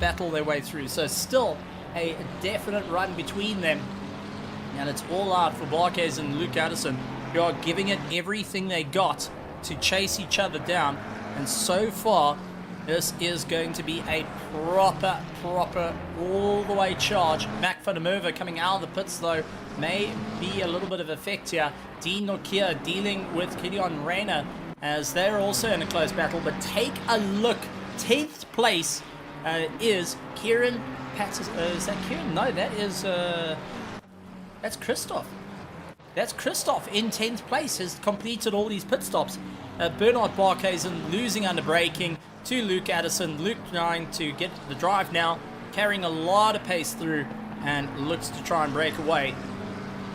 battle their way through. So still a definite run between them. And it's all out for Barkhuizen and Luke Addison, who are giving it everything they got to chase each other down. And so far, this is going to be a proper, all-the-way charge. Mac van der Merwe coming out of the pits, though, may be a little bit of effect here. Dean Nokia dealing with Gideon Rayner as they're also in a close battle. But take a look. 10th place is Kieran Patterson. Is that Kieran? No, that is... that's Christoph. That's Christoph in 10th place, has completed all these pit stops. Bernard Barkhuizen losing under braking to Luke Addison. Luke trying to get the drive now, carrying a lot of pace through and looks to try and break away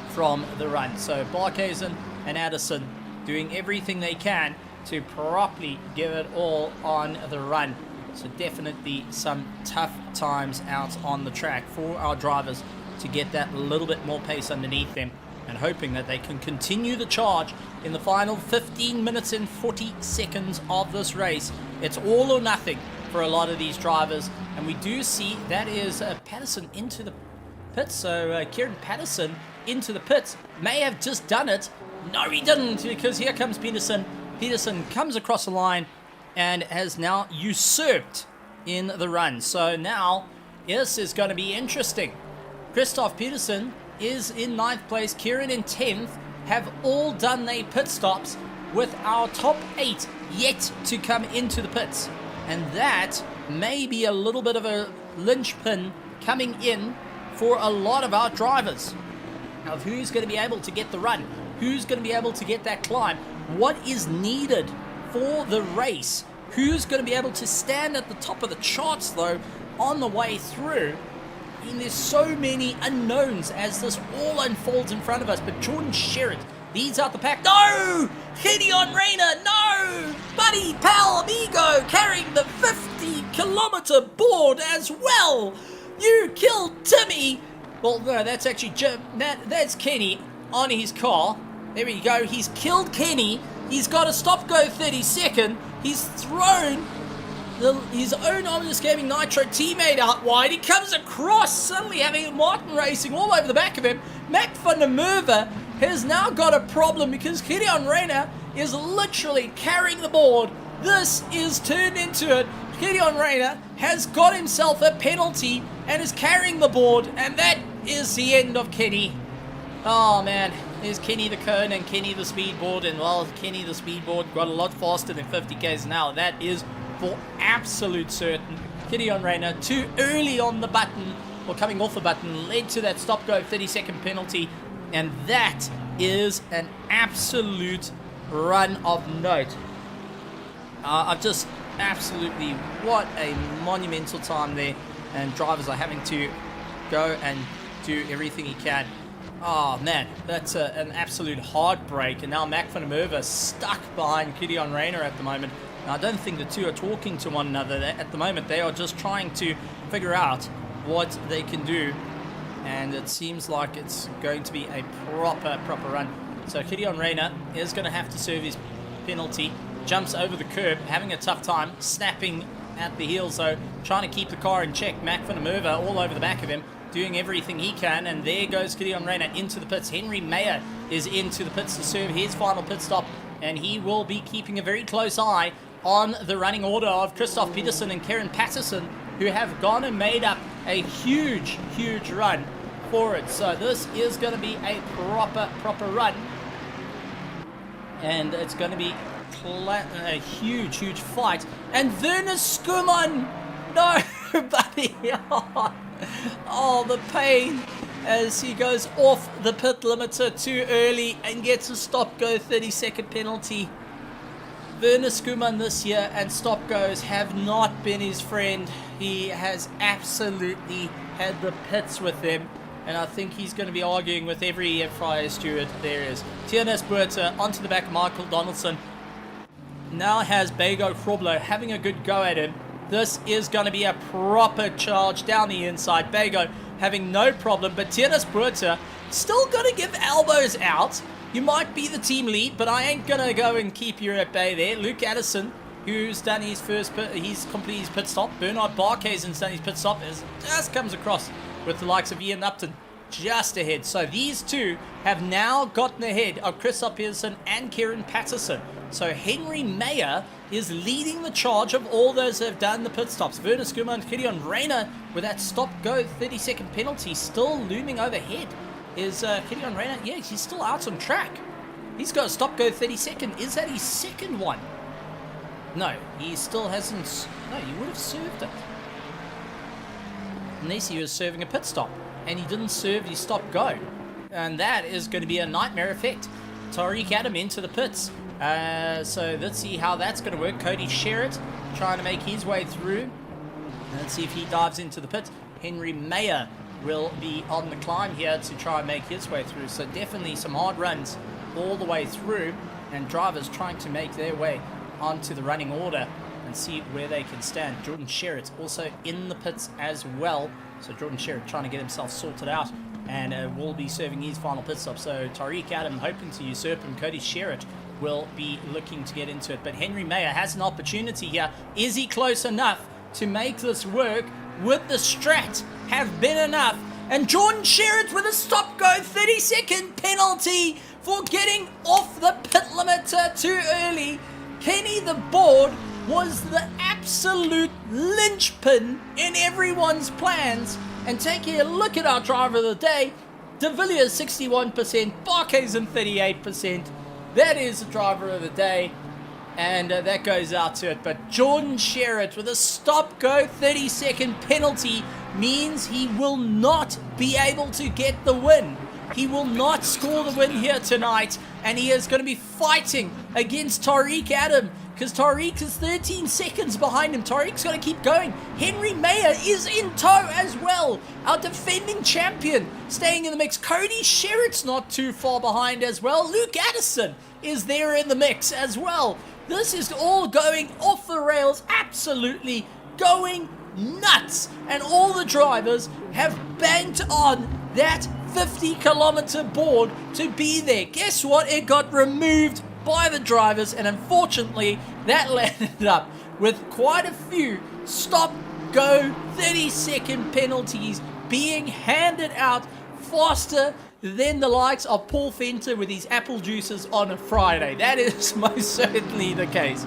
from the run. So Barkhuizen and Addison doing everything they can to properly give it all on the run. So definitely some tough times out on the track for our drivers to get that little bit more pace underneath them, and hoping that they can continue the charge in the final 15 minutes and 40 seconds of this race. It's all or nothing for a lot of these drivers, and we do see that is Patterson into the pits. So Kieran Patterson into the pits may have just done it. No, he didn't, because here comes Peterson. Peterson comes across the line and has now usurped in the run. So now this is going to be interesting. Christoph Peterson is in 9th place, Kieran in 10th, have all done their pit stops, with our top 8 yet to come into the pits. And that may be a little bit of a linchpin coming in for a lot of our drivers of who's going to be able to get the run, who's going to be able to get that climb, what is needed for the race, who's going to be able to stand at the top of the charts though on the way through. And there's so many unknowns as this all unfolds in front of us. But Jordan Sherritt leads out the pack. No! Gideon Rayner, no! Buddy, pal, amigo, carrying the 50-kilometer board as well. You killed Timmy. Well, no, that's actually Jim. That's Kenny. on his car. There we go. He's killed Kenny. He's got a stop-go 32nd. He's thrown his own Ominous Gaming Nitro teammate out wide. He comes across, suddenly having Martin Racing all over the back of him. Mac van der Merwe has now got a problem because Gideon Reyna is literally carrying the board. This is turned into it. Gideon Reyna has got himself a penalty and is carrying the board, and that is the end of Kenny. Oh man, there's Kenny the cone and Kenny the speedboard, and well, Kenny the speedboard got a lot faster than 50 k's an hour. That is for absolute certain. Gideon Reyna too early on the button, or coming off the button, led to that stop-go 30-second penalty, and that is an absolute run of note. I've just absolutely, what a monumental time there, and drivers are having to go and do everything he can. Oh man, that's an absolute heartbreak, and now Mac van der Merwe stuck behind Gideon Reyna at the moment. Now, I don't think the two are talking to one another at the moment. They are just trying to figure out what they can do, and it seems like it's going to be a proper run. So Gideon Reyna is going to have to serve his penalty. Jumps over the curb, having a tough time, snapping at the heels though, trying to keep the car in check. Mac van der Merwe all over the back of him, doing everything he can, and there goes Gideon Reyna into the pits. Henry Meyer is into the pits to serve his final pit stop, and he will be keeping a very close eye on the running order of Christoph Peterson and Kieran Patterson, who have gone and made up a huge run for it. So this is going to be a proper run, and it's going to be a huge fight. And Werner Skuman, no buddy, oh the pain as he goes off the pit limiter too early and gets a stop-go 30-second penalty. Werner Skuman this year and stop-goes have not been his friend. He has absolutely had the pits with him, and I think he's going to be arguing with every Fryer steward there is. TNS Buerta onto the back of Michael Donaldson. Now has Bego Kroblo having a good go at him. This is going to be a proper charge down the inside. Bego having no problem, but TNS Buerta still going to give elbows out. You might be the team lead, but I ain't going to go and keep you at bay there. Luke Addison, who's done his he's completed his pit stop. Bernard Barkhuizen's done his pit stop, just comes across with the likes of Ian Upton just ahead. So these two have now gotten ahead of Christoph Peterson and Kieran Patterson. So Henry Meyer is leading the charge of all those that have done the pit stops. Werner Skuman and Gideon Reyna with that stop-go 30-second penalty still looming overhead. Is Gideon Reyna? Yeah, he's still out on track. He's got a stop-go 30-second. Is that his second one? No, he still hasn't. No, he would have served it. Unless he was serving a pit stop, and he didn't serve his stop-go. And that is going to be a nightmare effect. Tariq Adam into the pits. So let's see how that's going to work. Cody Sherritt trying to make his way through. Let's see if he dives into the pit. Henry Meyer will be on the climb here to try and make his way through. So definitely some hard runs all the way through, and drivers trying to make their way onto the running order and see where they can stand. Jordan Sherritt also in the pits as well. So Jordan Sherritt trying to get himself sorted out, and will be serving his final pit stop. So Tariq Adam hoping to usurp him. Cody Sherritt will be looking to get into it. But Henry Meyer has an opportunity here. Is he close enough to make this work? Would the strat have been enough? And Jordan Sherritt with a stop-go 30-second penalty for getting off the pit limiter too early. Kenny the board was the absolute linchpin in everyone's plans. And taking a look at our driver of the day, De Villiers 61%, Barkhuizen 38%. That is the driver of the day, and that goes out to it. But Jordan Sherritt with a stop-go 30-second penalty means he will not be able to get the win. He will not score the win here tonight, and he is going to be fighting against Tariq Adam, because Tariq is 13 seconds behind him. Tariq's got to keep going. Henry Meyer is in tow as well. Our defending champion staying in the mix. Cody Sherritt's not too far behind as well. Luke Addison is there in the mix as well. This is all going off the rails, absolutely going nuts. And all the drivers have banked on that 50-kilometer board to be there. Guess what? It got removed by the drivers, and unfortunately, that landed up with quite a few stop-go 30-second penalties being handed out faster than the likes of Paul Fenter with his apple juices on a Friday. That is most certainly the case.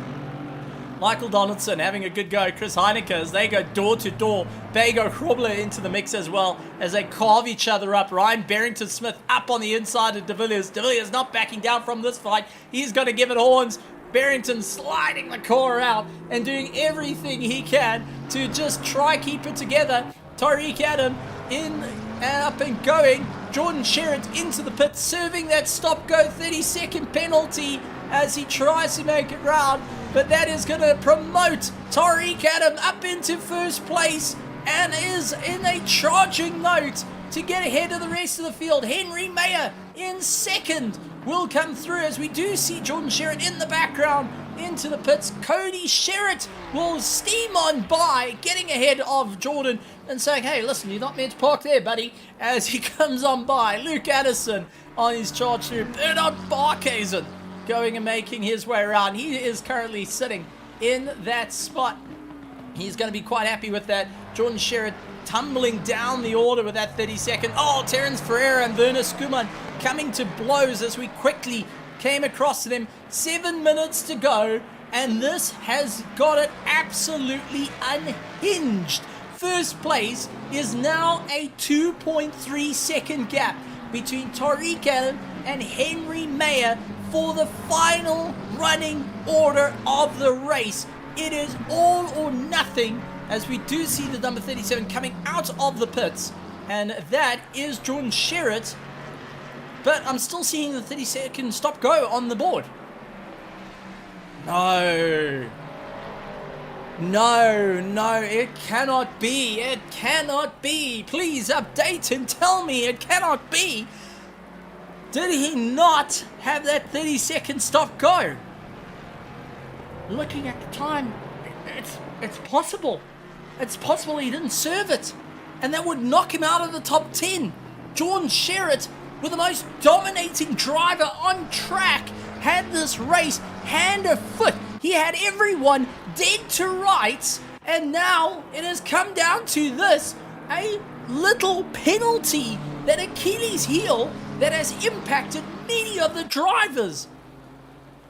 Michael Donaldson having a good go. Chris Heineke as they go door to door. Bago Krobler into the mix as well as they carve each other up. Ryan Barrington-Smith up on the inside of De Villiers. De Villiers not backing down from this fight. He's going to give it horns. Barrington sliding the car out and doing everything he can to just try keep it together. Tariq Adam in and up and going. Jordan Sherritt into the pit, serving that stop-go 30-second penalty as he tries to make it round. But that is going to promote Tariq Adam up into first place and is in a charging note to get ahead of the rest of the field. Henry Mayer in second will come through as we do see Jordan Sherritt in the background into the pits. Cody Sherritt will steam on by, getting ahead of Jordan and saying, hey, listen, you're not meant to park there, buddy, as he comes on by. Luke Addison on his charge through. Bernard Barkhuizen going and making his way around. He is currently sitting in that spot. He's going to be quite happy with that. Jordan Sherritt tumbling down the order with that 30-second. Oh, Terence Ferreira and Werner Skuman coming to blows as we quickly came across to them. 7 minutes to go, and this has got it absolutely unhinged. First place is now a 2.3 second gap between Tariq Adam and Henry Mayer for the final running order of the race. It is all or nothing as we do see the number 37 coming out of the pits, and that is Jordan Sherritt. But I'm still seeing the 30-second stop-go on the board. No, it cannot be. It cannot be. Please update and tell me it cannot be. Did he not have that 30-second stop-go? Looking at the time, it's possible. It's possible he didn't serve it, and that would knock him out of the top 10. Jordan Sherritt, with the most dominating driver on track, had this race hand or foot. He had everyone dead to rights, and now it has come down to this, a little penalty, that Achilles heel that has impacted many of the drivers.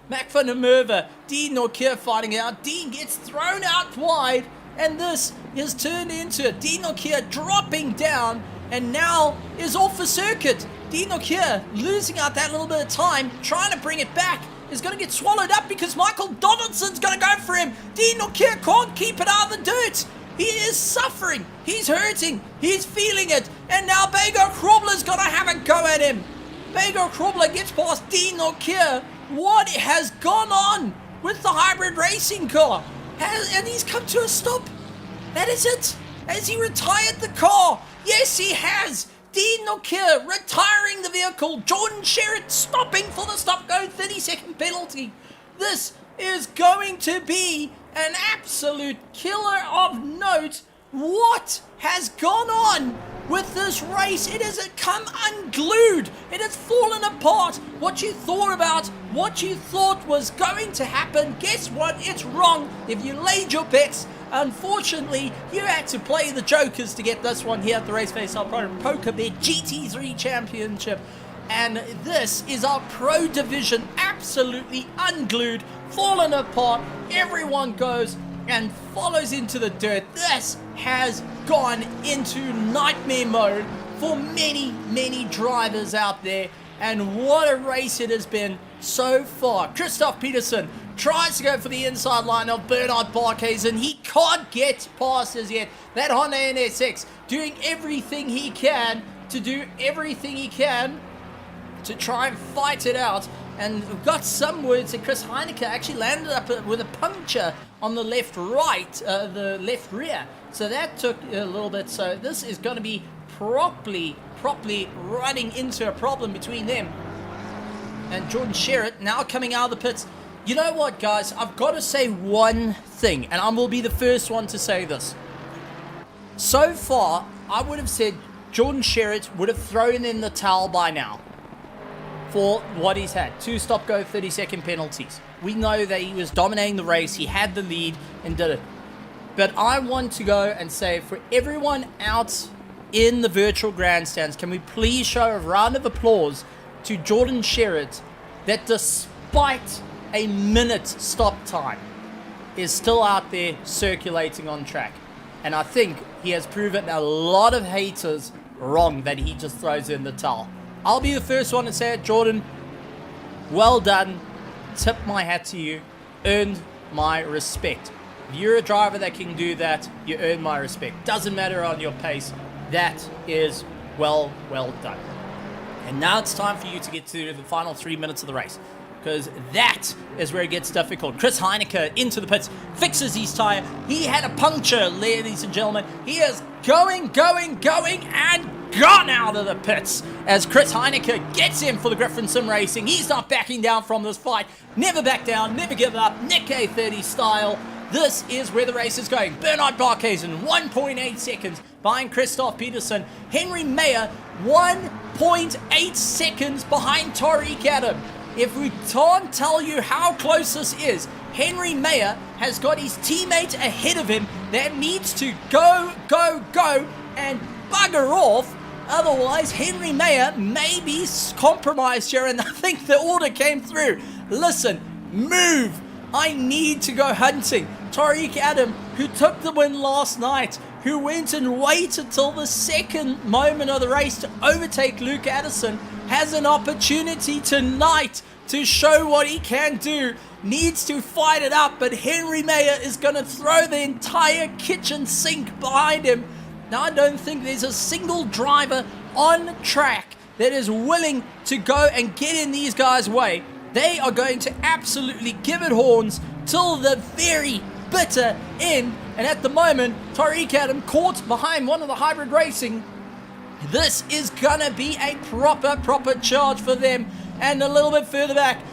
Mac van der Merwe, Dean Norkier fighting out. Dean gets thrown out wide, and this is turned into Dean Norkier dropping down and now is off the circuit. Dean Norkier losing out that little bit of time, trying to bring it back, is going to get swallowed up because Michael Donaldson's going to go for him. Dean Norkier can't keep it out of the dirt. He is suffering. He's hurting. He's feeling it. And now Bago Krobler's going to have a go at him. Bago Krobler gets past Dean Norkier. What has gone on with the hybrid racing car? And he's come to a stop. That is it. Has he retired the car? Yes, he has. Dean Norkier retiring the vehicle. Jordan Sherritt stopping for the stop-go 30-second penalty. This is going to be an absolute killer of note. What has gone on with this race? It has come unglued. It has fallen apart. What you thought about, what you thought was going to happen, guess what? It's wrong. If you laid your bets, unfortunately, you had to play the jokers to get this one here at the RaceFace.Pro PokerBet GT3 Championship. And this is our Pro Division, absolutely unglued, fallen apart. Everyone goes and follows into the dirt. This has gone into nightmare mode for many drivers out there. And what a race it has been so far. Christoph Peterson tries to go for the inside line of Bernard Barkhuizen. He can't get past as yet. That Honda NSX doing everything he can to try and fight it out. And we've got some words that Chris Heineke actually landed up with a puncture on the left rear. So that took a little bit. So this is going to be properly running into a problem between them. And Jordan Sherritt now coming out of the pits. You know what, guys? I've got to say one thing, and I will be the first one to say this. So far, I would have said Jordan Sherritt would have thrown in the towel by now for what he's had. 2 stop-go 30-second penalties. We know that he was dominating the race. He had the lead and did it. But I want to go and say, for everyone out in the virtual grandstands, can we please show a round of applause to Jordan Sherritt that despite a minute stop time is still out there circulating on track. And I think he has proven a lot of haters wrong that he just throws in the towel. I'll be the first one to say it, Jordan. Well done. Tip my hat to you. Earned my respect. If you're a driver that can do that, you earn my respect. Doesn't matter on your pace. That is well done. And now it's time for you to get to the final 3 minutes of the race, because that is where it gets difficult. Chris Heineke into the pits, fixes his tire. He had a puncture, ladies and gentlemen. He is going, and gone out of the pits as Chris Heineke gets in for the Griffin Sim Racing. He's not backing down from this fight. Never back down, never give up. Nick A30 style. This is where the race is going. Bernard Barkhuizen, 1.8 seconds behind Christoph Peterson. Henry Mayer, 1.8 seconds behind Tariq Adam. If we can't tell you how close this is, Henry Mayer has got his teammate ahead of him that needs to go, and bugger off. Otherwise, Henry Mayer may be compromised here, and I think the order came through. Listen, move. I need to go hunting. Tariq Adam, who took the win last night, who went and waited till the second moment of the race to overtake Luke Addison, has an opportunity tonight to show what he can do. Needs to fight it up, but Henry Mayer is going to throw the entire kitchen sink behind him. Now, I don't think there's a single driver on track that is willing to go and get in these guys' way. They are going to absolutely give it horns till the very bitter end. And at the moment, Tariq Adam caught behind one of the hybrid racing. This is going to be a proper charge for them. And a little bit further back,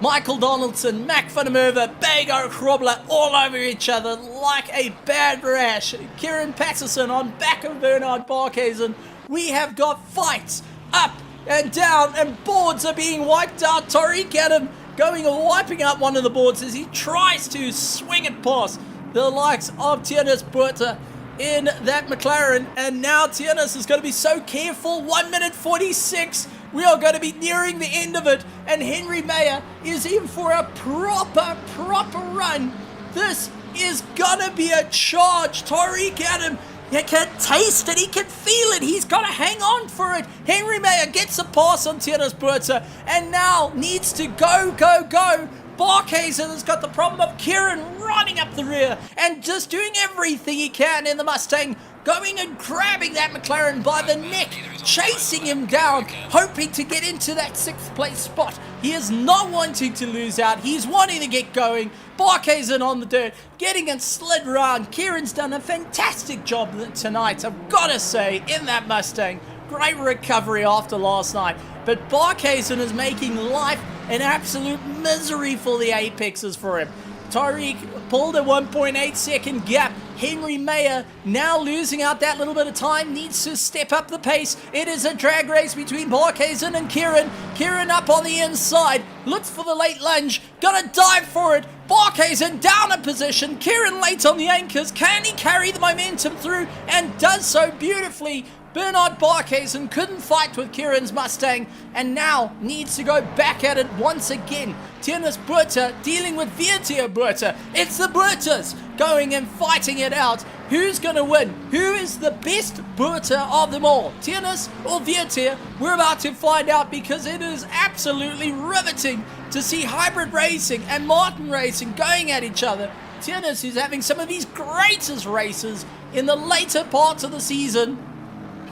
Michael Donaldson, Mac van der Merwe, Bago Krobler all over each other like a bad rash. Kieran Patterson on back of Bernard Barkhuizen. We have got fights up and down, and boards are being wiped out. Tariq Adam going and wiping out one of the boards as he tries to swing it past the likes of Tienis Buerta in that McLaren. And now Tienis is going to be so careful. 1 minute 46. We are going to be nearing the end of it, and Henry Mayer is in for a proper run. This is going to be a charge. Tariq Adam, you can taste it, he can feel it, he's got to hang on for it. Henry Mayer gets a pass on Tienis Buerta, and now needs to go. Barkhuizen has got the problem of Kieran running up the rear and just doing everything he can in the Mustang, going and grabbing that McLaren by the neck, chasing him down, hoping to get into that 6th place spot. He is not wanting to lose out. He's wanting to get going. Barkhuizen on the dirt, getting it slid around. Kieran's done a fantastic job tonight, I've got to say, in that Mustang. Great recovery after last night. But Barkhuizen is making life an absolute misery for the Apexes for him. Tariq pulled a 1.8 second gap. Henry Mayer now losing out that little bit of time, needs to step up the pace. It is a drag race between Barkhuizen and Kieran. Kieran up on the inside, looks for the late lunge, gonna dive for it. Barkhuizen down a position, Kieran late on the anchors. Can he carry the momentum through? And does so beautifully. Bernard Barkhuizen couldn't fight with Kieran's Mustang and now needs to go back at it once again. Tienis Buerta dealing with Viertier Buerta. It's the Buertas going and fighting it out. Who's going to win? Who is the best Buerta of them all? Tienis or Viertier? We're about to find out, because it is absolutely riveting to see hybrid racing and Martin racing going at each other. Tienis is having some of his greatest races in the later parts of the season.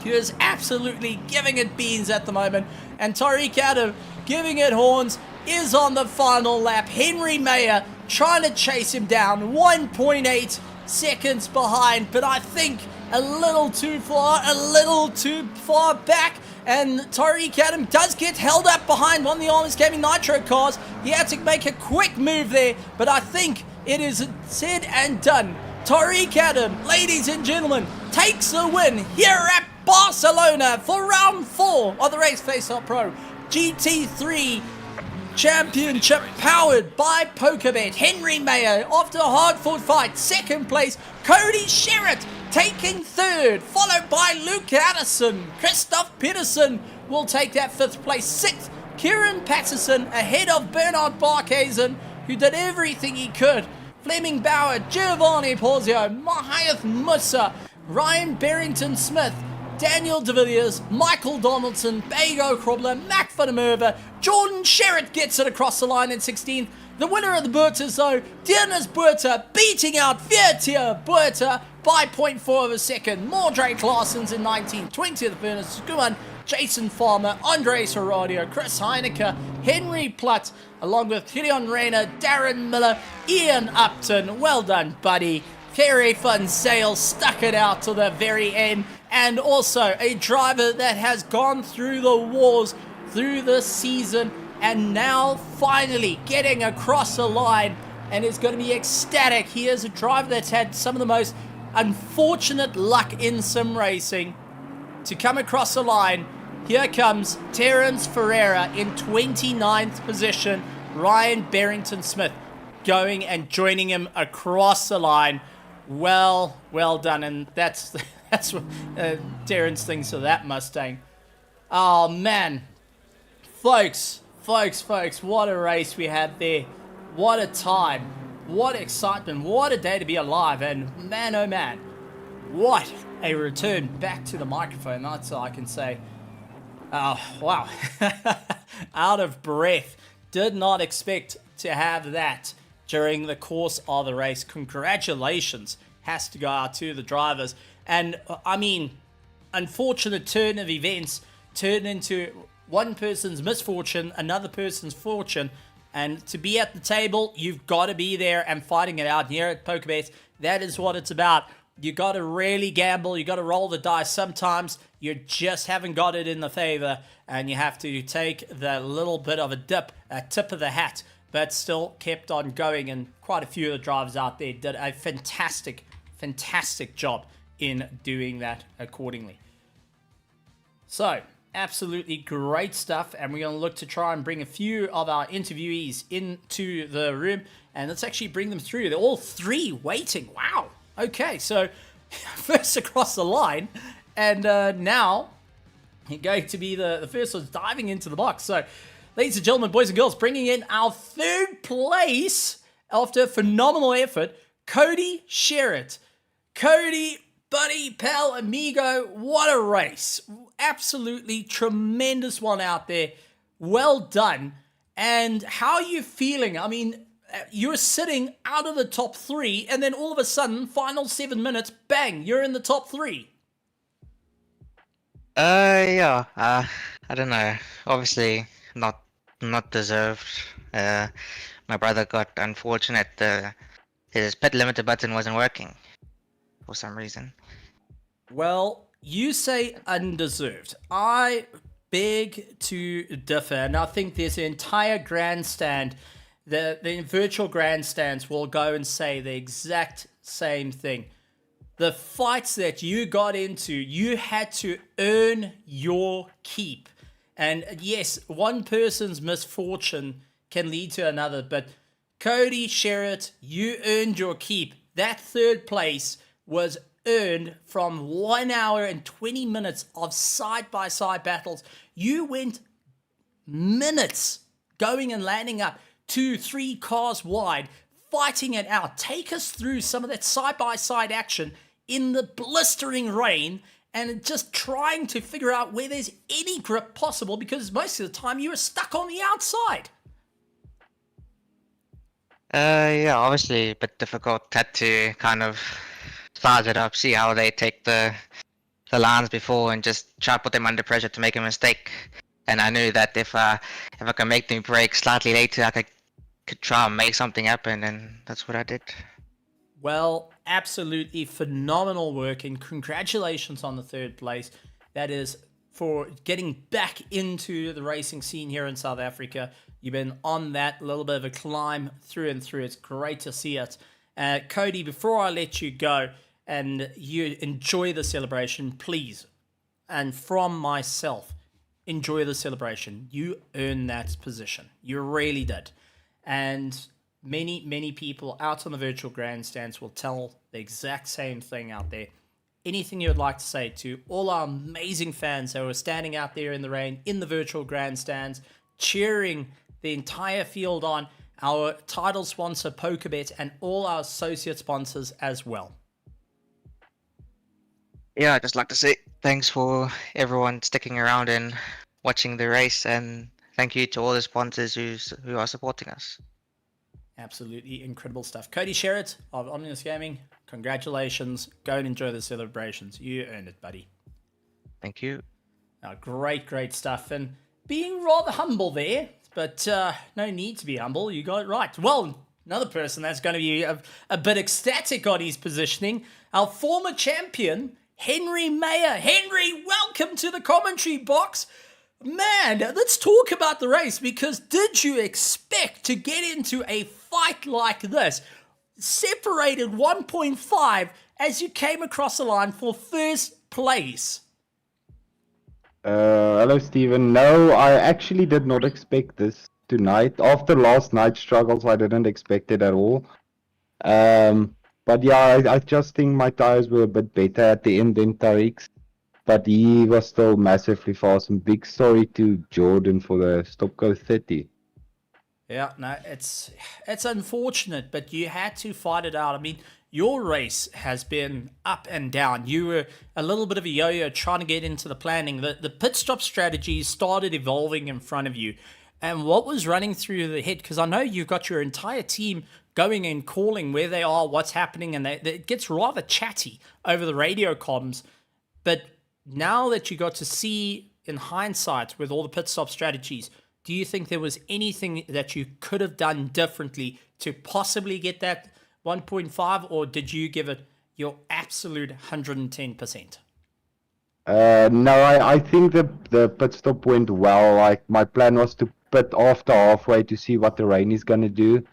He is absolutely giving it beans at the moment. And Tariq Adam giving it horns is on the final lap. Henry Mayer trying to chase him down. 1.8 seconds behind. But I think a little too far back. And Tariq Adam does get held up behind one of the Armors Gaming Nitro cars. He had to make a quick move there. But I think it is said and done. Tariq Adam, ladies and gentlemen, takes the win here at Barcelona for round 4 of the RaceFace.Pro GT3 Championship powered by PokerBet. Henry Mayo, after a hard-fought fight, second place. Cody Sherritt taking third, followed by Luke Addison. Christoph Peterson will take that 5th place. 6th, Kieran Patterson ahead of Bernard Barkhuizen, who did everything he could. Fleming Bauer, Giovanni Porzio, Mahath Musa, Ryan Barrington-Smith, Daniel De Villiers, Michael Donaldson, Bago Krobler, Mac van der Merwe, Jordan Sherritt gets it across the line in 16th. The winner of the Buertas, though, Dearness Buerta, beating out Viertier Buerta by 0.4 of a second. Mordre Claessens in 19th, 20th Bernard Skuman, Jason Farmer, Andres Herradio, Chris Heineke, Henry Platt, along with Gideon Rayner, Darren Miller, Ian Upton. Well done, buddy. Kerry Van Sale stuck it out to the very end. And also a driver that has gone through the wars through this season and now finally getting across the line and is going to be ecstatic. He is a driver that's had some of the most unfortunate luck in sim racing to come across the line. Here comes Terence Ferreira in 29th position. Ryan Barrington-Smith going and joining him across the line. Well done. And that's what Terence thinks of that Mustang. Oh, man. Folks, what a race we had there. What a time. What excitement. What a day to be alive. And man, oh man, what a return back to the microphone. That's all I can say. Oh, wow. Out of breath. Did not expect to have that during the course of the race. Congratulations has to go out to the drivers. And I mean, unfortunate turn of events turned into one person's misfortune, another person's fortune. And to be at the table, you've got to be there and fighting it out. Here at PokerBet, that is what it's about. You got to really gamble. You got to roll the dice. Sometimes you just haven't got it in the favor, and you have to take the little bit of a dip, a tip of the hat, but still kept on going. And quite a few of the drivers out there did a fantastic job in doing that accordingly. So, absolutely great stuff, and we're going to look to try and bring a few of our interviewees into the room, and let's actually bring them through. They're all 3 waiting. Wow. Okay, so first across the line, and now you're going to be the first ones diving into the box. So, ladies and gentlemen, boys and girls, bringing in our 3rd place after a phenomenal effort, Cody Sherritt. Cody, buddy, pal, amigo, what a race. Absolutely tremendous one out there. Well done. And how are you feeling? I mean, you're sitting out of the top 3, and then all of a sudden, final 7 minutes, bang, you're in the top 3. Yeah, I don't know. Obviously, not deserved. My brother got unfortunate. His pit limiter button wasn't working for some reason. Well, you say undeserved. I beg to differ, and I think there's an entire grandstand. The virtual grandstands will go and say the exact same thing. The fights that you got into, you had to earn your keep. And yes, one person's misfortune can lead to another, but Cody Sherritt, you earned your keep. That 3rd place was earned from 1 hour and 20 minutes of side-by-side battles. You went minutes going and landing up 2-3 cars wide, fighting it out. Take us through some of that side-by-side action in the blistering rain and just trying to figure out where there's any grip possible, because most of the time you were stuck on the outside. Yeah, obviously a bit difficult. Had to kind of size it up, see how they take the lines before, and just try to put them under pressure to make a mistake. And I knew that if I can make them break slightly later, I could try and make something happen, and that's what I did. Well, absolutely phenomenal work, and congratulations on the 3rd place. That is for getting back into the racing scene here in South Africa. You've been on that little bit of a climb through and through. It's great to see it. Cody, before I let you go and you enjoy the celebration, please and from myself, enjoy the celebration. You earned that position. You really did. And many people out on the virtual grandstands will tell the exact same thing out there. Anything you would like to say to all our amazing fans that were standing out there in the rain, in the virtual grandstands, cheering the entire field on, our title sponsor, PokerBet, and all our associate sponsors as well? Yeah, I'd just like to say thanks for everyone sticking around and watching the race, and thank you to all the sponsors who are supporting us. Absolutely incredible stuff. Cody Sherritt of Omnius Gaming, congratulations. Go and enjoy the celebrations. You earned it, buddy. Thank you. Great stuff. And being rather humble there, but no need to be humble. You got it right. Well, another person that's going to be a bit ecstatic on his positioning, our former champion, Henry Mayer. Henry, welcome to the commentary box. Man, let's talk about the race, because did you expect to get into a fight like this? Separated 1.5 as you came across the line for first place. Hello, Stephen. No, I actually did not expect this tonight. After last night's struggles, I didn't expect it at all. But yeah, I just think my tires were a bit better at the end than Tariq's. But he was still massively fast. And big sorry to Jordan for the stop go 30. Yeah, no, it's unfortunate, but you had to fight it out. I mean, your race has been up and down. You were a little bit of a yo-yo trying to get into the planning. The pit stop strategies started evolving in front of you. And what was running through the head? Because I know you've got your entire team going and calling where they are, what's happening, and it gets rather chatty over the radio comms. But now that you got to see in hindsight with all the pit stop strategies, do you think there was anything that you could have done differently to possibly get that 1.5, or did you give it your absolute 110%? No, I think the pit stop went well. Like, my plan was to pit after halfway to see what the rain is gonna do.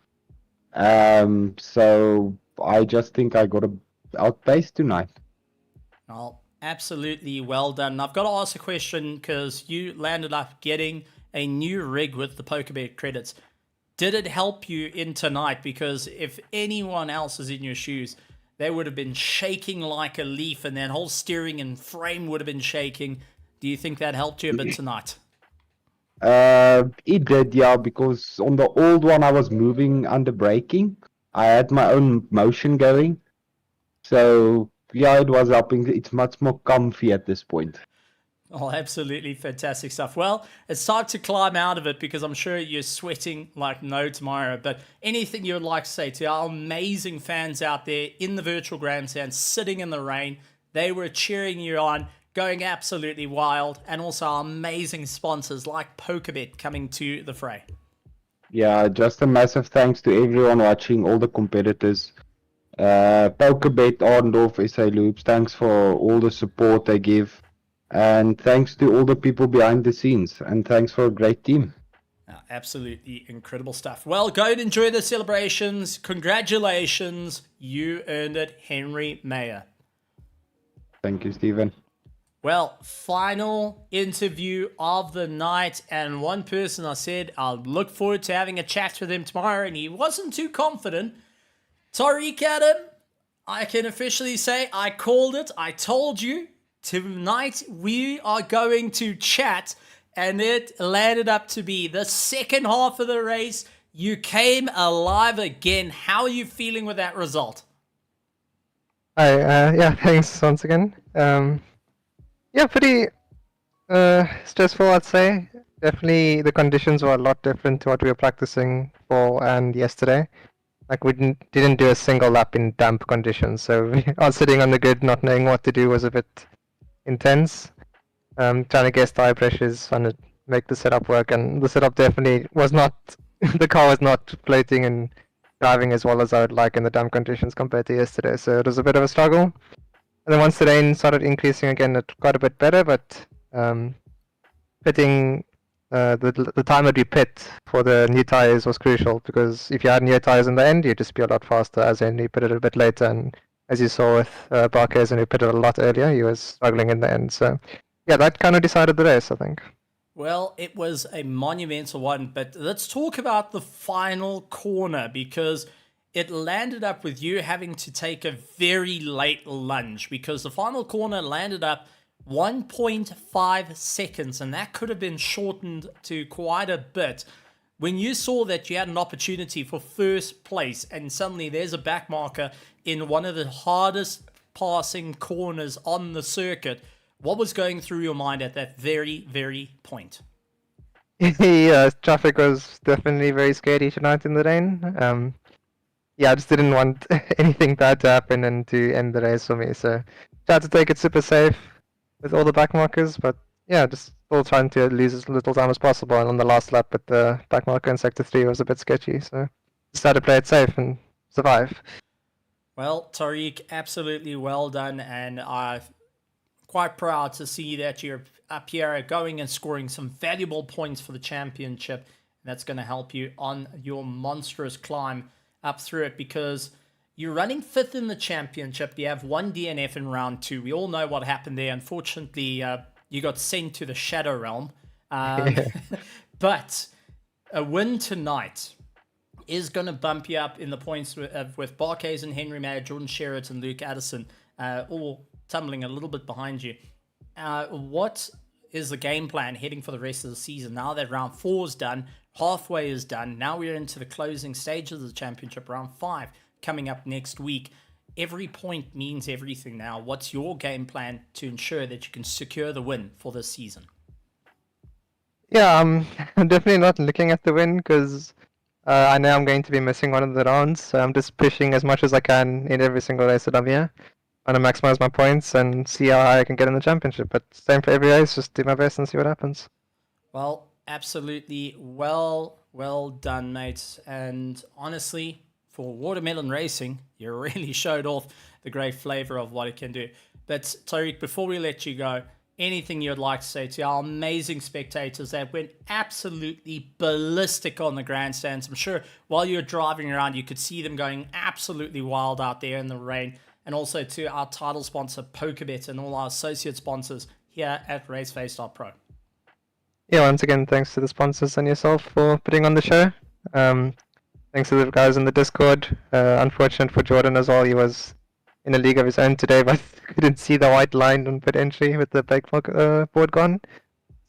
So I just think I got outpaced tonight. Well, absolutely well done. I've got to ask a question, because you landed up getting a new rig with the PokerBet credits. Did it help you in tonight? Because if anyone else is in your shoes, they would have been shaking like a leaf, and that whole steering and frame would have been shaking. Do you think that helped you a bit tonight? It did, yeah, because on the old one I was moving under braking. I had my own motion going. So yeah, it was helping. It's much more comfy at this point. Oh, absolutely fantastic stuff. Well, it's time to climb out of it, because I'm sure you're sweating like no tomorrow. But anything you would like to say to our amazing fans out there in the virtual grandstand, sitting in the rain, they were cheering you on, going absolutely wild, and also our amazing sponsors like PokerBet coming to the fray. Yeah, just a massive thanks to everyone watching, all the competitors. PokerBet, Arndorf, SA Loops, thanks for all the support they give. And thanks to all the people behind the scenes. And thanks for a great team. Absolutely incredible stuff. Well, go and enjoy the celebrations. Congratulations. You earned it, Henry Mayer. Thank you, Stephen. Well, final interview of the night. And one person I said I'll look forward to having a chat with him tomorrow, and he wasn't too confident. Tariq Adam, I can officially say I called it. I told you. Tonight we are going to chat, and it landed up to be the second half of the race. You came alive again. How are you feeling with that result? Hi, yeah, thanks once again. Yeah, pretty stressful, I'd say. Definitely the conditions were a lot different to what we were practicing for and yesterday. Like, we didn't do a single lap in damp conditions, so us sitting on the grid not knowing what to do was a bit intense. Trying to guess tire pressures, trying to make the setup work, and the setup definitely was not, the car was not floating and driving as well as I would like in the damp conditions compared to yesterday, so it was a bit of a struggle. And then once the rain started increasing again, it got a bit better, but pitting, the time that we pit for the new tires was crucial, because if you had new tires in the end, you'd just be a lot faster, as in you pitted a bit later, and as you saw with Barquez, and who pitted a lot earlier, he was struggling in the end. So yeah, that kind of decided the race, I think. Well, it was a monumental one, but let's talk about the final corner because it landed up with you having to take a very late lunge because the final corner landed up 1.5 seconds, and that could have been shortened to quite a bit. When you saw that you had an opportunity for first place and suddenly there's a back marker in one of the hardest passing corners on the circuit, what was going through your mind at that very, very point? Yeah, traffic was definitely very scary tonight in the rain. Yeah, I just didn't want anything bad to happen and to end the race for me. So tried to take it super safe with all the back markers, but yeah, just still trying to lose as little time as possible. And on the last lap, but the back marker in sector 3 was a bit sketchy, so decided to play it safe and survive. Well, Tariq, absolutely well done, and I'm quite proud to see that you're up here going and scoring some valuable points for the championship. That's going to help you on your monstrous climb up through it because you're running 5th in the championship. You have 1 DNF in round 2. We all know what happened there. Unfortunately, you got sent to the Shadow Realm. But a win tonight is going to bump you up in the points with Barkhays and Henry Mayer, Jordan Sherritt and Luke Addison all tumbling a little bit behind you. What is the game plan heading for the rest of the season now that round 4 is done, halfway is done, now we're into the closing stages of the championship, round 5 coming up next week. Every point means everything now. What's your game plan to ensure that you can secure the win for this season? Yeah, I'm definitely not looking at the win because I know I'm going to be missing one of the rounds, so I'm just pushing as much as I can in every single race that I'm here. I want to maximize my points and see how high I can get in the championship. But same for every race, just do my best and see what happens. Well, absolutely well done, mates. And honestly, for Watermelon Racing, you really showed off the great flavor of what it can do. But Tariq, before we let you go, anything you'd like to say to our amazing spectators that went absolutely ballistic on the grandstands? I'm sure while you were driving around, you could see them going absolutely wild out there in the rain. And also to our title sponsor, PokerBet, and all our associate sponsors here at RaceFace.Pro. Yeah, once again, thanks to the sponsors and yourself for putting on the show. Thanks to the guys in the Discord. Unfortunate for Jordan as well. He was in a league of his own today, but couldn't see the white line on put entry with the back board gone.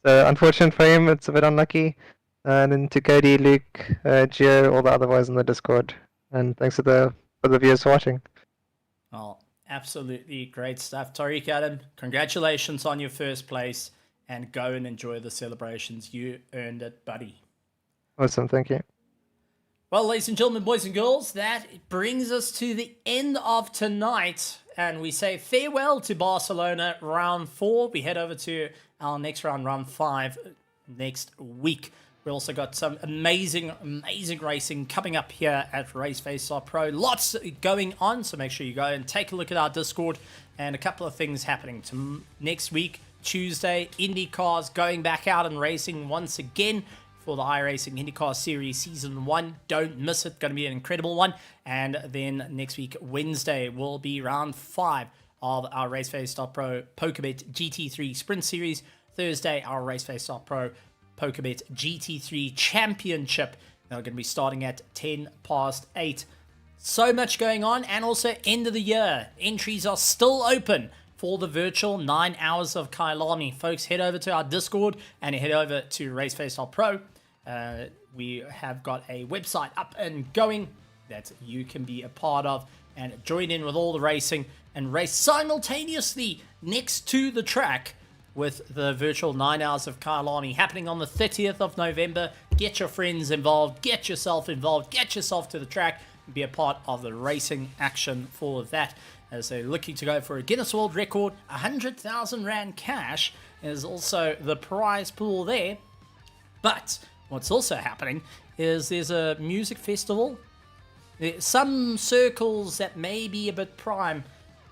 So unfortunate for him. It's a bit unlucky. And then to Cody, Luke, Gio, all the other boys in the Discord. And thanks to for the viewers for watching. Well, absolutely great stuff. Tariq Adam, congratulations on your first place, and go and enjoy the celebrations. You earned it, buddy. Awesome, thank you. Well, ladies and gentlemen, boys and girls, that brings us to the end of tonight, and we say farewell to Barcelona round 4. We head over to our next round, round 5, next week. We also got some amazing racing coming up here at RaceFace.Pro. Lots going on, so make sure you go and take a look at our Discord, and a couple of things happening next week, Tuesday. IndyCars going back out and racing once again for the iRacing IndyCar Series Season 1. Don't miss it. Going to be an incredible one. And then next week, Wednesday, will be round 5 of our RaceFace.Pro PokerBet GT3 Sprint Series. Thursday, our RaceFace.Pro PokerBet GT3 Championship. They're going to be starting at 8:10. So much going on, and also end of the year. Entries are still open for the virtual 9 hours of Kailani. Folks, head over to our Discord and head over to RaceFace.Pro. We have got a website up and going that you can be a part of and join in with all the racing and race simultaneously next to the track with the virtual 9 hours of Kailani happening on the 30th of November. Get your friends involved, get yourself involved, get yourself to the track, and be a part of the racing action for that. As they're looking to go for a Guinness World Record, 100,000 Rand cash is also the prize pool there. But what's also happening is there's a music festival. Some circles that may be a bit prime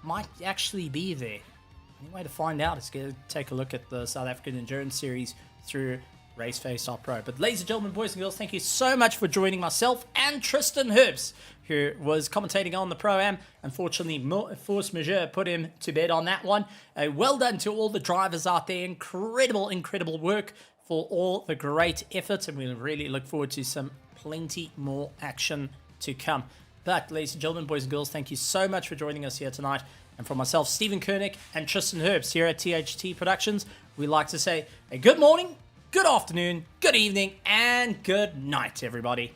might actually be there. The only way to find out is to take a look at the South African Endurance Series through RaceFace.Pro. But ladies and gentlemen, boys and girls, thank you so much for joining myself and Tristan Herbst who was commentating on the Pro-Am. Unfortunately, force majeure put him to bed on that one. Well done to all the drivers out there. Incredible work for all the great effort, and we really look forward to some plenty more action to come. But, ladies and gentlemen, boys and girls, thank you so much for joining us here tonight. And from myself, Stephen Koenig, and Tristan Herbst here at THT Productions, we'd like to say a good morning, good afternoon, good evening, and good night, everybody.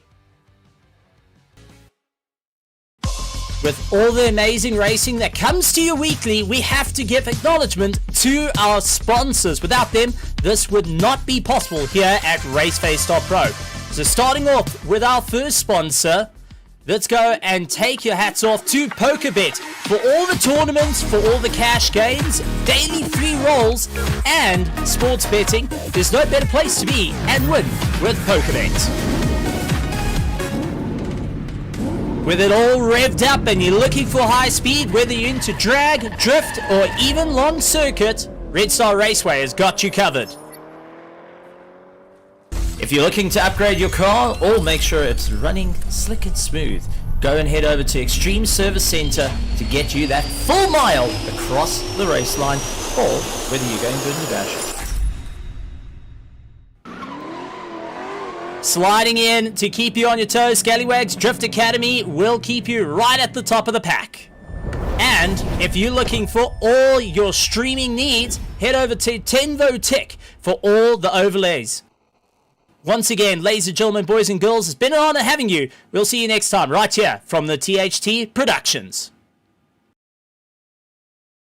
With all the amazing racing that comes to you weekly, we have to give acknowledgement to our sponsors. Without them, this would not be possible here at RaceFace.Pro. So starting off with our first sponsor, let's go and take your hats off to PokerBet for all the tournaments, for all the cash games, daily free rolls, and sports betting. There's no better place to be and win with PokerBet. With it all revved up and you're looking for high speed, whether you're into drag, drift, or even long circuit, Red Star Raceway has got you covered. If you're looking to upgrade your car or make sure it's running slick and smooth, go and head over to Extreme Service Center to get you that full mile across the race line, or whether you're going good in the dash. Sliding in to keep you on your toes, Scallywags Drift Academy will keep you right at the top of the pack. And if you're looking for all your streaming needs, head over to Tenvo Tech for all the overlays. Once again, ladies and gentlemen, boys and girls, it's been an honor having you. We'll see you next time right here from the THT Productions.